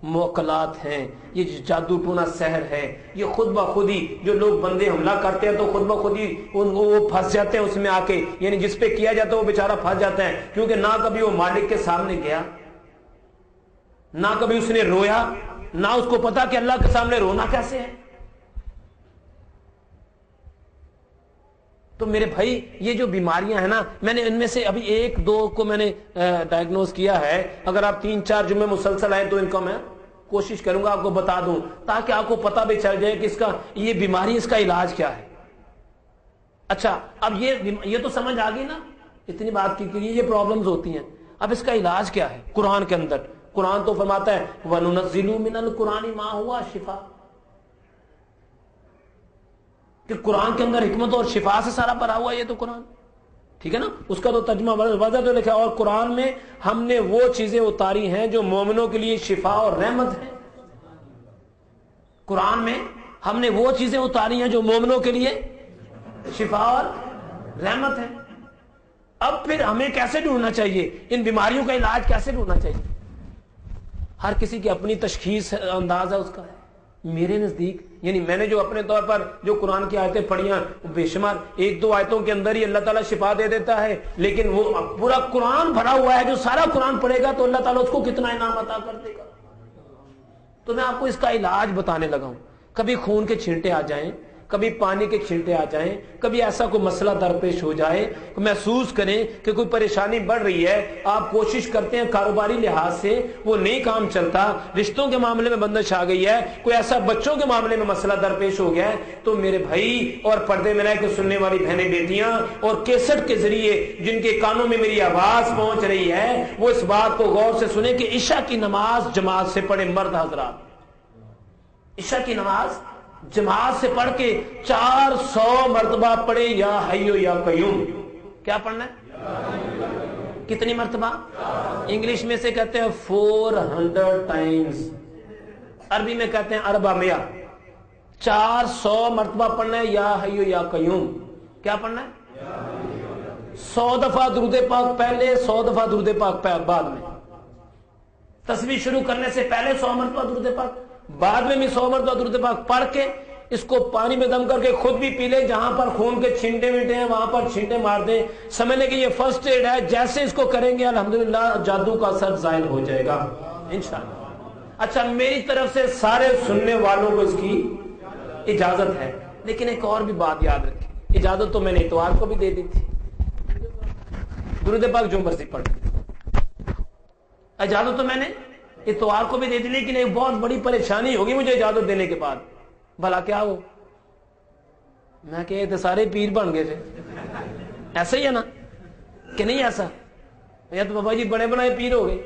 موکلات ہیں, یہ جو جادو ٹونا سحر ہے, یہ خود بخود ہی جو لوگ بندے حملہ کرتے ہیں تو خود بخود ہی وہ پھنس جاتے ہیں اس میں آ کے, یعنی جس پہ کیا جاتا ہے وہ بیچارہ پھنس جاتا ہے, کیونکہ نہ کبھی وہ مالک کے سامنے گیا, نہ کبھی اس نے رویا, نہ اس کو پتا کہ اللہ کے سامنے رونا کیسے ہے. تو میرے بھائی یہ جو بیماریاں ہیں نا, میں نے ان میں سے ابھی 1-2 کو میں نے ڈائگنوز کیا ہے. اگر آپ 3-4 جمعے مسلسل آئے تو ان کا میں کوشش کروں گا آپ کو بتا دوں, تاکہ آپ کو پتا بھی چل جائے کہ اس کا یہ بیماری, اس کا علاج کیا ہے. اچھا اب یہ تو سمجھ آ گئی نا, اتنی بات کی کہ یہ پرابلمز ہوتی ہیں. اب اس کا علاج کیا ہے قرآن کے اندر؟ قرآن تو فرماتا ہے وَنُنَزِّلُ مِنَ الْقُرْآنِ مَا هُوَ شِفَاءٌ, کہ قرآن کے اندر حکمت اور شفا سے سارا بھرا ہوا. یہ تو قرآن ٹھیک ہے نا, اس کا تو ترجمہ وضع تو لکھا, اور قرآن میں ہم نے وہ چیزیں اتاری ہیں جو مومنوں کے لیے شفا اور رحمت ہے. قرآن میں ہم نے وہ چیزیں اتاری ہیں جو مومنوں کے لیے شفا اور رحمت ہے. اب پھر ہمیں کیسے ڈھونڈنا چاہیے, ان بیماریوں کا علاج کیسے ڈھونڈنا چاہیے؟ ہر کسی کی اپنی تشخیص انداز ہے اس کا. میرے نزدیک, یعنی میں نے جو اپنے طور پر جو قرآن کی آیتیں پڑھیاں, بے شمار 1-2 آیتوں کے اندر ہی اللہ تعالیٰ شفا دے دیتا ہے, لیکن وہ پورا قرآن بھرا ہوا ہے. جو سارا قرآن پڑھے گا تو اللہ تعالیٰ اس کو کتنا انعام عطا کر دے گا. تو میں آپ کو اس کا علاج بتانے لگا ہوں. کبھی خون کے چھینٹے آ جائیں, کبھی پانی کے چھینٹے آ جائیں, کبھی ایسا کوئی مسئلہ درپیش ہو جائے, محسوس کریں کہ کوئی پریشانی بڑھ رہی ہے, آپ کوشش کرتے ہیں کاروباری لحاظ سے وہ نہیں کام چلتا, رشتوں کے معاملے میں بندش آ گئی ہے, کوئی ایسا بچوں کے معاملے میں مسئلہ درپیش ہو گیا ہے, تو میرے بھائی اور پردے میں رہ کے سننے والی بہنیں بیٹیاں اور کیسٹ کے ذریعے جن کے کانوں میں میری آواز پہنچ رہی ہے, وہ اس بات کو غور سے سنیں کہ عشاء کی نماز جماعت سے پڑھے مرد حضرات. عشاء کی نماز جماعت سے پڑھ کے 400 مرتبہ پڑھے یا حیو یا قیوم. کیا پڑھنا ہے؟ کتنی مرتبہ؟ انگلش میں سے کہتے ہیں 400 ٹائمز, عربی میں کہتے ہیں 400. 400 مرتبہ پڑھنا ہے یا حیو یا قیوم. کیا پڑھنا ہے؟ 100 دفعہ درود پاک پہلے، 100 دفعہ درود پاک بعد میں. تسبیح شروع کرنے سے پہلے 100 مرتبہ درود پاک، بعد میں بھی 100 مرتبہ درود پاک پڑھ کے اس کو پانی میں دم کر کے خود بھی پی لے. جہاں پر خون کے چھینٹے وینٹے ہیں وہاں پر چھینٹے مار دیں. سمجھ لیں کہ یہ فرسٹ ایڈ ہے. جیسے اس کو کریں گے الحمدللہ جادو کا اثر زائل ہو جائے گا انشاءاللہ. اچھا، میری طرف سے سارے سننے والوں کو اس کی اجازت ہے. لیکن ایک اور بھی بات یاد رکھیں، اجازت تو میں نے اتوار کو بھی دے دی تھی، درود پاک جو مرضی پڑھ، اجازت تو میں نے اتوار کو بھی دے دی. لیکن ایک بہت بڑی پریشانی ہوگی مجھے اجازت دینے کے بعد. بھلا کیا ہو؟ میں کہ تو سارے پیر بن گئے تھے. ایسا ہی ہے نا کہ نہیں ایسا؟ یا تو بابا جی بڑے بڑے پیر ہو گئے.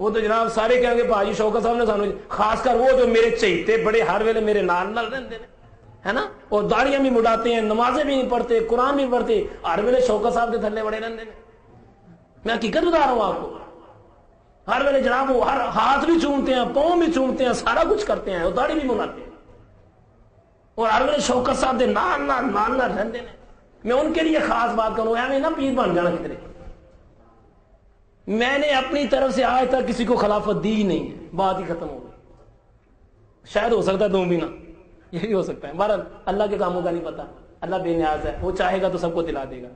وہ تو جناب سارے کہیں گے بھاجی شوکت صاحب نے سانو، خاص کر وہ جو میرے چہیتے بڑے ہر ویلے میرے نال نال رہتے ہیں، ہے نا، اور داڑیاں بھی مڈاتے ہیں، نمازیں بھی نہیں پڑھتے، قرآن بھی پڑھتے، ہر ویلے شوکت صاحب کے تھلے بڑے رہتے ہیں. میں حقیقت بتا رہا ہوں آپ کو. ہر ویلے جناب وہ ہر ہاتھ بھی چومتے ہیں، پاؤں بھی چومتے ہیں، سارا کچھ کرتے ہیں، اور داڑھی بھی مناتے ہیں، اور ہر ویلے شوکت صاحب دے نال نال نال نال رہتے ہیں. میں ان کے لیے خاص بات کروں، ایویں نہ پیر بن جانا کتنے. میں نے اپنی طرف سے آج تک کسی کو خلافت دی ہی نہیں ہے. بات ہی ختم ہو گئی. شاید ہو سکتا ہے دوں بھی نہ، یہ بھی ہو سکتا ہے. بہرحال اللہ کے کاموں کا نہیں پتا، اللہ بے نیاز ہے، وہ چاہے گا تو سب کو دلا دے گا.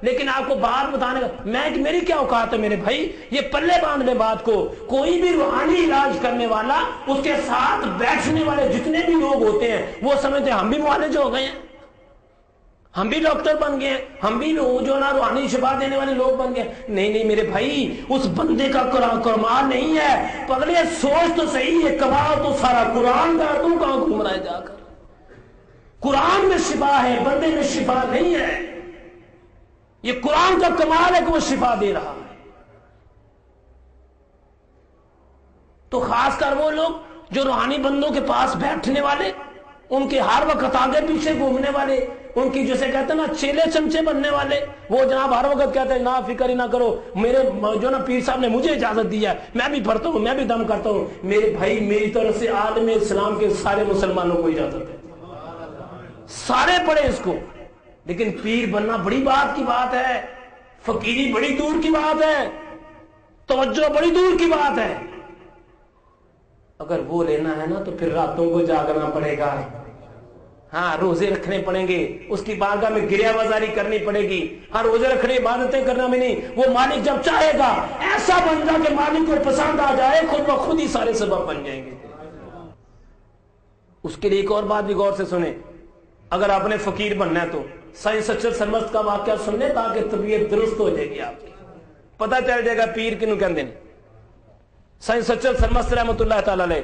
لیکن آپ کو بات بتانے کا میری کیا اوقات ہے میرے بھائی؟ یہ پلے باندھ لے بات کو. کوئی بھی روحانی علاج کرنے والا، اس کے ساتھ بیٹھنے والے جتنے بھی لوگ ہوتے ہیں وہ سمجھتے ہیں ہم بھی معالج ہو گئے ہیں، ہم بھی ڈاکٹر بن گئے ہیں، ہم بھی جو نا روحانی شفا دینے والے لوگ بن گئے. نہیں نہیں میرے بھائی، اس بندے کا کمال نہیں ہے. پگلے سوچ تو صحیح ہے، کمال تو سارا قرآن کا. تم کہاں گھوم رہا ہے جا کر؟ قرآن میں شفا ہے، بندے میں شفا نہیں ہے. یہ قرآن کا کمال ہے کہ وہ شفا دے رہا ہے. تو خاص کر وہ لوگ جو روحانی بندوں کے پاس بیٹھنے والے، ان کے ہر وقت آگے پیچھے گھومنے والے، ان کی جسے کہتے ہیں نا چیلے چمچے بننے والے، وہ جناب ہر وقت کہتے ہیں نا فکر ہی نہ کرو، میرے جو نا پیر صاحب نے مجھے اجازت دی ہے، میں بھی پڑھتا ہوں، میں بھی دم کرتا ہوں. میرے بھائی میری طرف سے عالم اسلام کے سارے مسلمانوں کو اجازت ہے، سارے پڑھے اس کو. لیکن پیر بننا بڑی بات کی بات ہے، فقیری بڑی دور کی بات ہے، توجہ بڑی دور کی بات ہے. اگر وہ لینا ہے نا تو پھر راتوں کو جاگنا پڑے گا. ہاں، روزے رکھنے پڑیں گے، اس کی بارگاہ میں گریہ بازاری کرنی پڑے گی. ہاں، روزے رکھنے عبادتیں کرنا بھی نہیں. وہ مالک جب چاہے گا ایسا بن جا کہ مالک کو پسند آ جائے، خود بخود ہی سارے سبب بن جائیں گے. اس کے لیے ایک اور بات بھی غور سے سنیں. اگر آپ نے فقیر بننا ہے تو سائنس سچر سرمست کا واقعہ سن لیں تاکہ طبیعت درست ہو جائے گی، آپ کی پتہ چل جائے گا پیر کنوں کہندے نے. سائنس سچر سرمست رحمۃ اللہ تعالی علیہ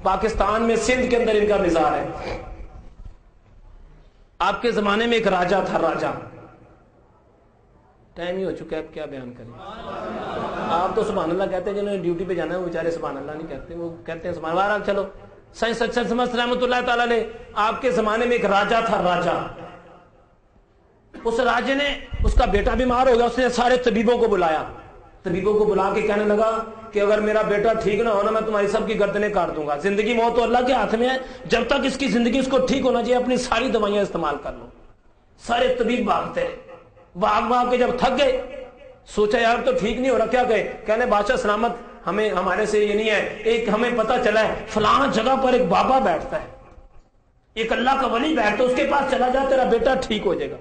پاکستان میں سندھ کے اندر ان کا مزار ہے. آپ کے زمانے میں ایک راجا تھا. راجا، ٹائم ہی ہو چکا ہے، اب کیا بیان کریں. آپ تو سبحان اللہ کہتے ہیں، جنہوں نے ڈیوٹی پہ جانا ہے وہ بیچارے سبحان اللہ نہیں کہتے، وہ کہتے ہیں سبحان اللہ. چلو، سائنس سچر سرمست رحمۃ اللہ تعالی علیہ آپ کے زمانے میں ایک راجا تھا. راجا، اس راجے نے، اس کا بیٹا بیمار ہو گیا، اس نے سارے طبیبوں کو بلایا. طبیبوں کو بلا کے کہنے لگا کہ اگر میرا بیٹا ٹھیک نہ ہونا میں تمہاری سب کی گردنیں کاٹ دوں گا. زندگی موت تو اللہ کے ہاتھ میں ہے، جب تک اس کی زندگی اس کو ٹھیک ہونا چاہیے اپنی ساری دوائیاں استعمال کر لو. سارے طبیب بھاگتے رہے، بھاگ کے جب تھک گئے، سوچا یار تو ٹھیک نہیں ہو رہا، کیا کہے؟ کہنے بادشاہ سلامت، ہمیں ہمارے سے یہ نہیں ہے، ایک ہمیں پتہ چلا ہے فلاں جگہ پر ایک بابا بیٹھتا ہے، ایک اللہ کا ولی بیٹھتا ہے، اس کے پاس چلا جا، تیرا بیٹا ٹھیک ہو جائے گا.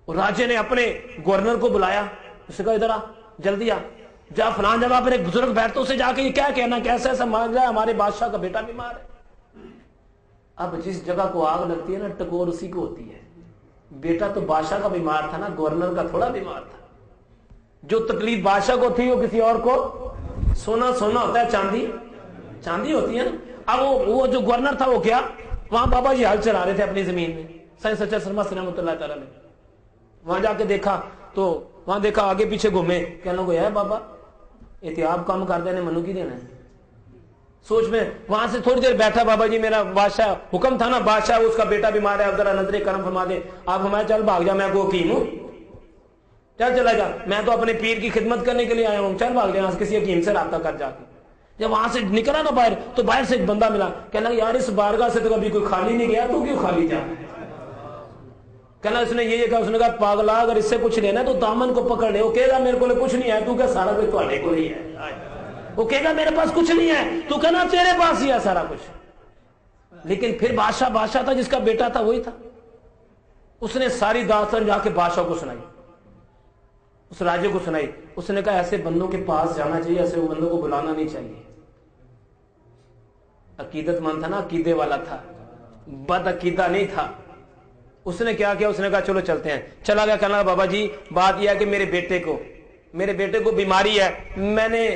اور راجے نے اپنے گورنر کو بلایا، اس نے کہا ادھر آ، جلدی آ، جا فلان جگہ پر ایک بزرگ بیٹھتا، اسے جا کے یہ کیا کہنا کہ ایسا ایسا مان جائے ہمارے بادشاہ کا بیٹا بیمار ہے. اب جس جگہ کو آگ لگتی ہے نا ٹکور اسی کو ہوتی ہے. بیٹا تو بادشاہ کا بیمار تھا نا، گورنر کا تھوڑا بیمار تھا. جو تکلیف بادشاہ کو تھی وہ کسی اور کو، سونا سونا ہوتا ہے، چاندی چاندی ہوتی ہے نا. اب وہ جو گورنر تھا وہ کیا، وہاں بابا جی ہل چلا رہے تھے اپنی زمین میں. سائنس سچر سرمست رحمۃ اللہ تعالی نے وہاں جا کے دیکھا تو وہاں دیکھا آگے پیچھے گھومے، کہنے لگے ہے بابا احتیاط کام کر دینے منو کی دینا ہے. سوچ میں وہاں سے تھوڑی دیر بیٹھا، بابا جی میرا بادشاہ حکم تھا نا، بادشاہ اس کا بیٹا بیمار ہے، اب ذرا نظر کرم فرما دے. آپ ہمارے چل بھاگ جا، میں کو حکیم ہوں، چل چلا جا، میں تو اپنے پیر کی خدمت کرنے کے لیے آیا ہوں، چل بھاگ جا، کسی حکیم سے رابطہ کر جا کے. جب وہاں سے نکلا نا باہر تو باہر سے ایک بندہ ملا، کہنا یار اس بارگاہ سے تو کبھی کوئی خالی نہیں گیا، تو کیوں خالی جا؟ کہنا اس نے یہ کہا, اس نے کہا پاگلا اگر اس سے کچھ لینا تو دامن کو پکڑ لے. وہ کہے گا میرے کو کچھ نہیں ہے, تو کہ سارا کچھ تھوڑے کو ہی ہے. وہ کہے گا میرے پاس کچھ نہیں ہے, تو کہنا تیرے پاس ہی ہے سارا کچھ. لیکن پھر بادشاہ تھا, جس کا بیٹا تھا وہی تھا. اس نے ساری داستان جا کے بادشاہ کو سنائی, اس راجے کو سنائی. اس نے کہا ایسے بندوں کے پاس جانا چاہیے, ایسے وہ بندوں کو بلانا نہیں چاہیے. عقیدت مند تھا نا, عقیدے والا تھا, بد عقیدہ نہیں تھا. اس نے کیا کیا, اس نے کہا چلو چلتے ہیں. چلا گیا, کہنا بابا جی بات یہ ہے کہ میرے بیٹے کو بیماری ہے, میں نے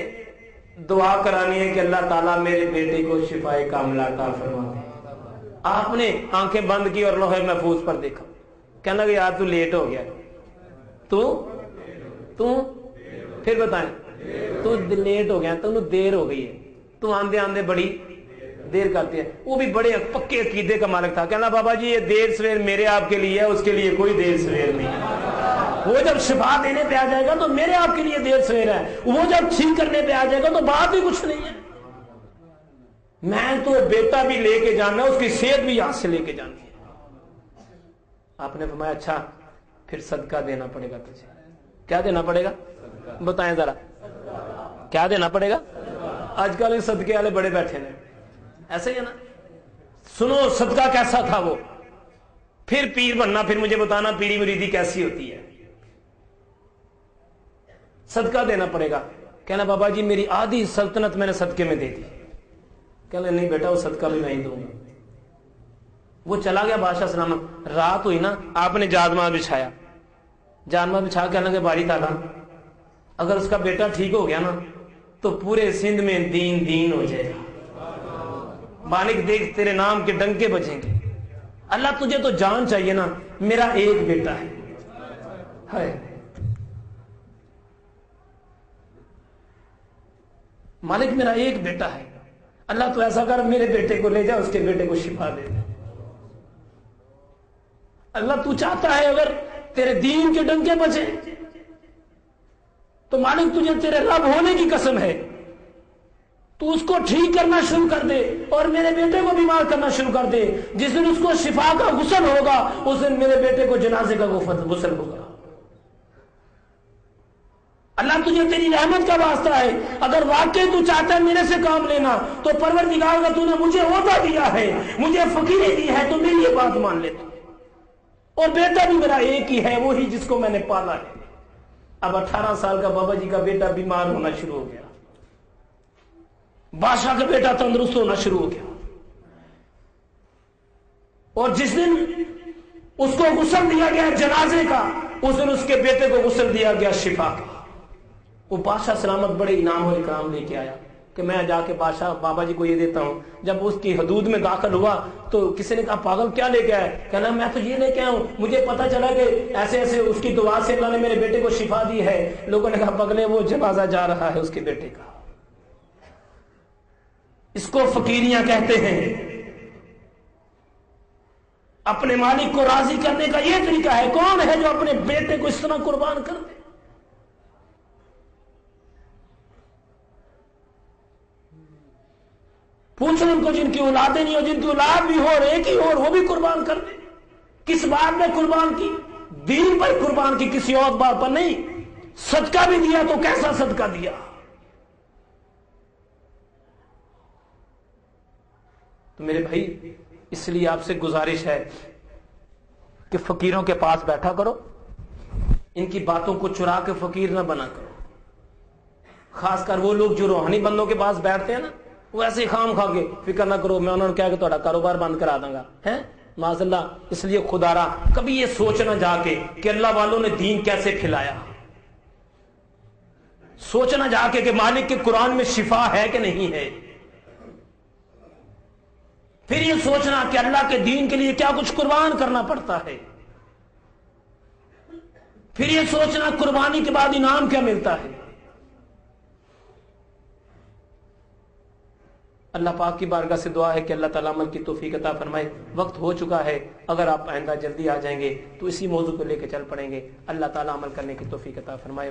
دعا کرانی ہے کہ اللہ تعالیٰ میرے بیٹے کو شفائے کاملہ عطا فرما دے. آپ نے آنکھیں بند کی اور لوح محفوظ پر دیکھا. کہنا کہ یار تو لیٹ ہو گیا. تو پھر بتائیں, تو لیٹ ہو گیا, تو دیر ہو گئی ہے, تو آندے آندے بڑی دیر کرتے ہیں. وہ بھی بڑے پکے عقیدے کا مالک تھا. کہنا بابا جی یہ دیر سویر میرے آپ کے لیے ہے, اس کے لیے کوئی دیر سویر نہیں ہے. وہ جب شفا دینے پہ آ جائے گا تو میرے آپ کے لیے دیر سویر ہے, وہ جب ٹھیک کرنے پہ آ جائے گا تو بات بھی کچھ نہیں ہے. میں تو بیٹا بھی لے کے جانا ہے, اس کی صحت بھی یہاں سے لے کے جانی ہے. آپ نے فرمایا اچھا پھر صدقہ دینا پڑے گا تجھے. کیا دینا پڑے گا بتائیں ذرا, کیا دینا پڑے گا؟ آج کل اس صدقے والے بڑے بیٹھے ہیں, ایسے ہی ہے نا. سنو صدقہ کیسا تھا وہ, پھر پیر بننا, پھر مجھے بتانا پیری مریدی کیسی ہوتی ہے. صدقہ دینا پڑے گا. کہنا بابا جی میری آدھی سلطنت میں نے صدقے میں دے دی. کہنا نہیں بیٹا وہ صدقہ بھی میں ہی دوں گا. وہ چلا گیا بادشاہ سلامت. رات ہوئی نا, آپ نے جادماں بچھایا, جادماں بچھا کے کہنا کہ باری تعالیٰ اگر اس کا بیٹا ٹھیک ہو گیا نا تو پورے سندھ میں دین ہو جائے گا. مالک دیکھ تیرے نام کے ڈنکے بجیں گے. اللہ تجھے تو جان چاہیے نا, میرا ایک بیٹا ہے. مالک میرا ایک بیٹا ہے, اللہ تو ایسا کر میرے بیٹے کو لے جا, اس کے بیٹے کو شفا دے دے. اللہ تو چاہتا ہے اگر تیرے دین کے ڈنکے بچے تو مالک تجھے تیرے رب ہونے کی قسم ہے تو اس کو ٹھیک کرنا شروع کر دے اور میرے بیٹے کو بیمار کرنا شروع کر دے. جس دن اس کو شفا کا غسل ہوگا اس دن میرے بیٹے کو جنازے کا غسل ہوگا. اللہ تجھے تیری رحمت کا واسطہ ہے, اگر واقعی تو چاہتا ہے میرے سے کام لینا تو پروردگار کا تو نے مجھے عہدہ دیا ہے, مجھے فقیری دی ہے, تو میری یہ بات مان لیتا. اور بیٹا بھی میرا ایک ہی ہے, وہی جس کو میں نے پالا ہے. اب 18 سال کا بابا جی کا بیٹا بیمار ہونا شروع ہو گیا, بادشاہ کا بیٹا تندرست ہونا شروع ہو گیا. اور جس دن اس کو غسل دیا گیا جنازے کا, اس دن اس کے بیٹے کو غسل دیا گیا شفا کا. وہ بادشاہ سلامت بڑے انعام اور اکرام لے کے آیا کہ میں جا کے بادشاہ بابا جی کو یہ دیتا ہوں. جب اس کی حدود میں داخل ہوا تو کسی نے کہا پاگل کیا لے کے آئے؟ کہنا میں تو یہ لے کے آیا ہوں, مجھے پتا چلا کہ ایسے ایسے اس کی دعا سے اللہ نے میرے بیٹے کو شفا دی ہے. لوگوں نے کہا پگلے وہ جنازہ جا رہا ہے اس کے بیٹے کا. اس کو فقیریاں کہتے ہیں. اپنے مالک کو راضی کرنے کا یہ طریقہ ہے. کون ہے جو اپنے بیٹے کو اس طرح قربان کر دے؟ پوچھو ان کو جن کی اولادیں نہیں ہو, جن کی اولاد بھی ہو اور ایک ہی ہو, وہ بھی قربان کر دے. کس بات میں قربان کی؟ دین پر قربان کی, کسی اور بات پر نہیں. صدقہ بھی دیا تو کیسا صدقہ دیا؟ تو میرے بھائی اس لیے آپ سے گزارش ہے کہ فقیروں کے پاس بیٹھا کرو, ان کی باتوں کو چرا کے فقیر نہ بنا کرو. خاص کر وہ لوگ جو روحانی بندوں کے پاس بیٹھتے ہیں نا, وہ ایسے خام کھا کے فکر نہ کرو میں انہوں نے کہا کہ تھوڑا کاروبار بند کرا دوں گا ہے معاذ اللہ. اس لیے خدا را کبھی یہ سوچنا جا کے کہ اللہ والوں نے دین کیسے کھلایا, سوچنا جا کے کہ مالک کے قرآن میں شفا ہے کہ نہیں ہے. پھر یہ سوچنا کہ اللہ کے دین کے لیے کیا کچھ قربان کرنا پڑتا ہے. پھر یہ سوچنا قربانی کے بعد انعام کیا ملتا ہے. اللہ پاک کی بارگاہ سے دعا ہے کہ اللہ تعالیٰ عمل کی توفیق عطا فرمائے. وقت ہو چکا ہے, اگر آپ آئندہ جلدی آ جائیں گے تو اسی موضوع کو لے کے چل پڑیں گے. اللہ تعالیٰ عمل کرنے کی توفیق عطا فرمائے.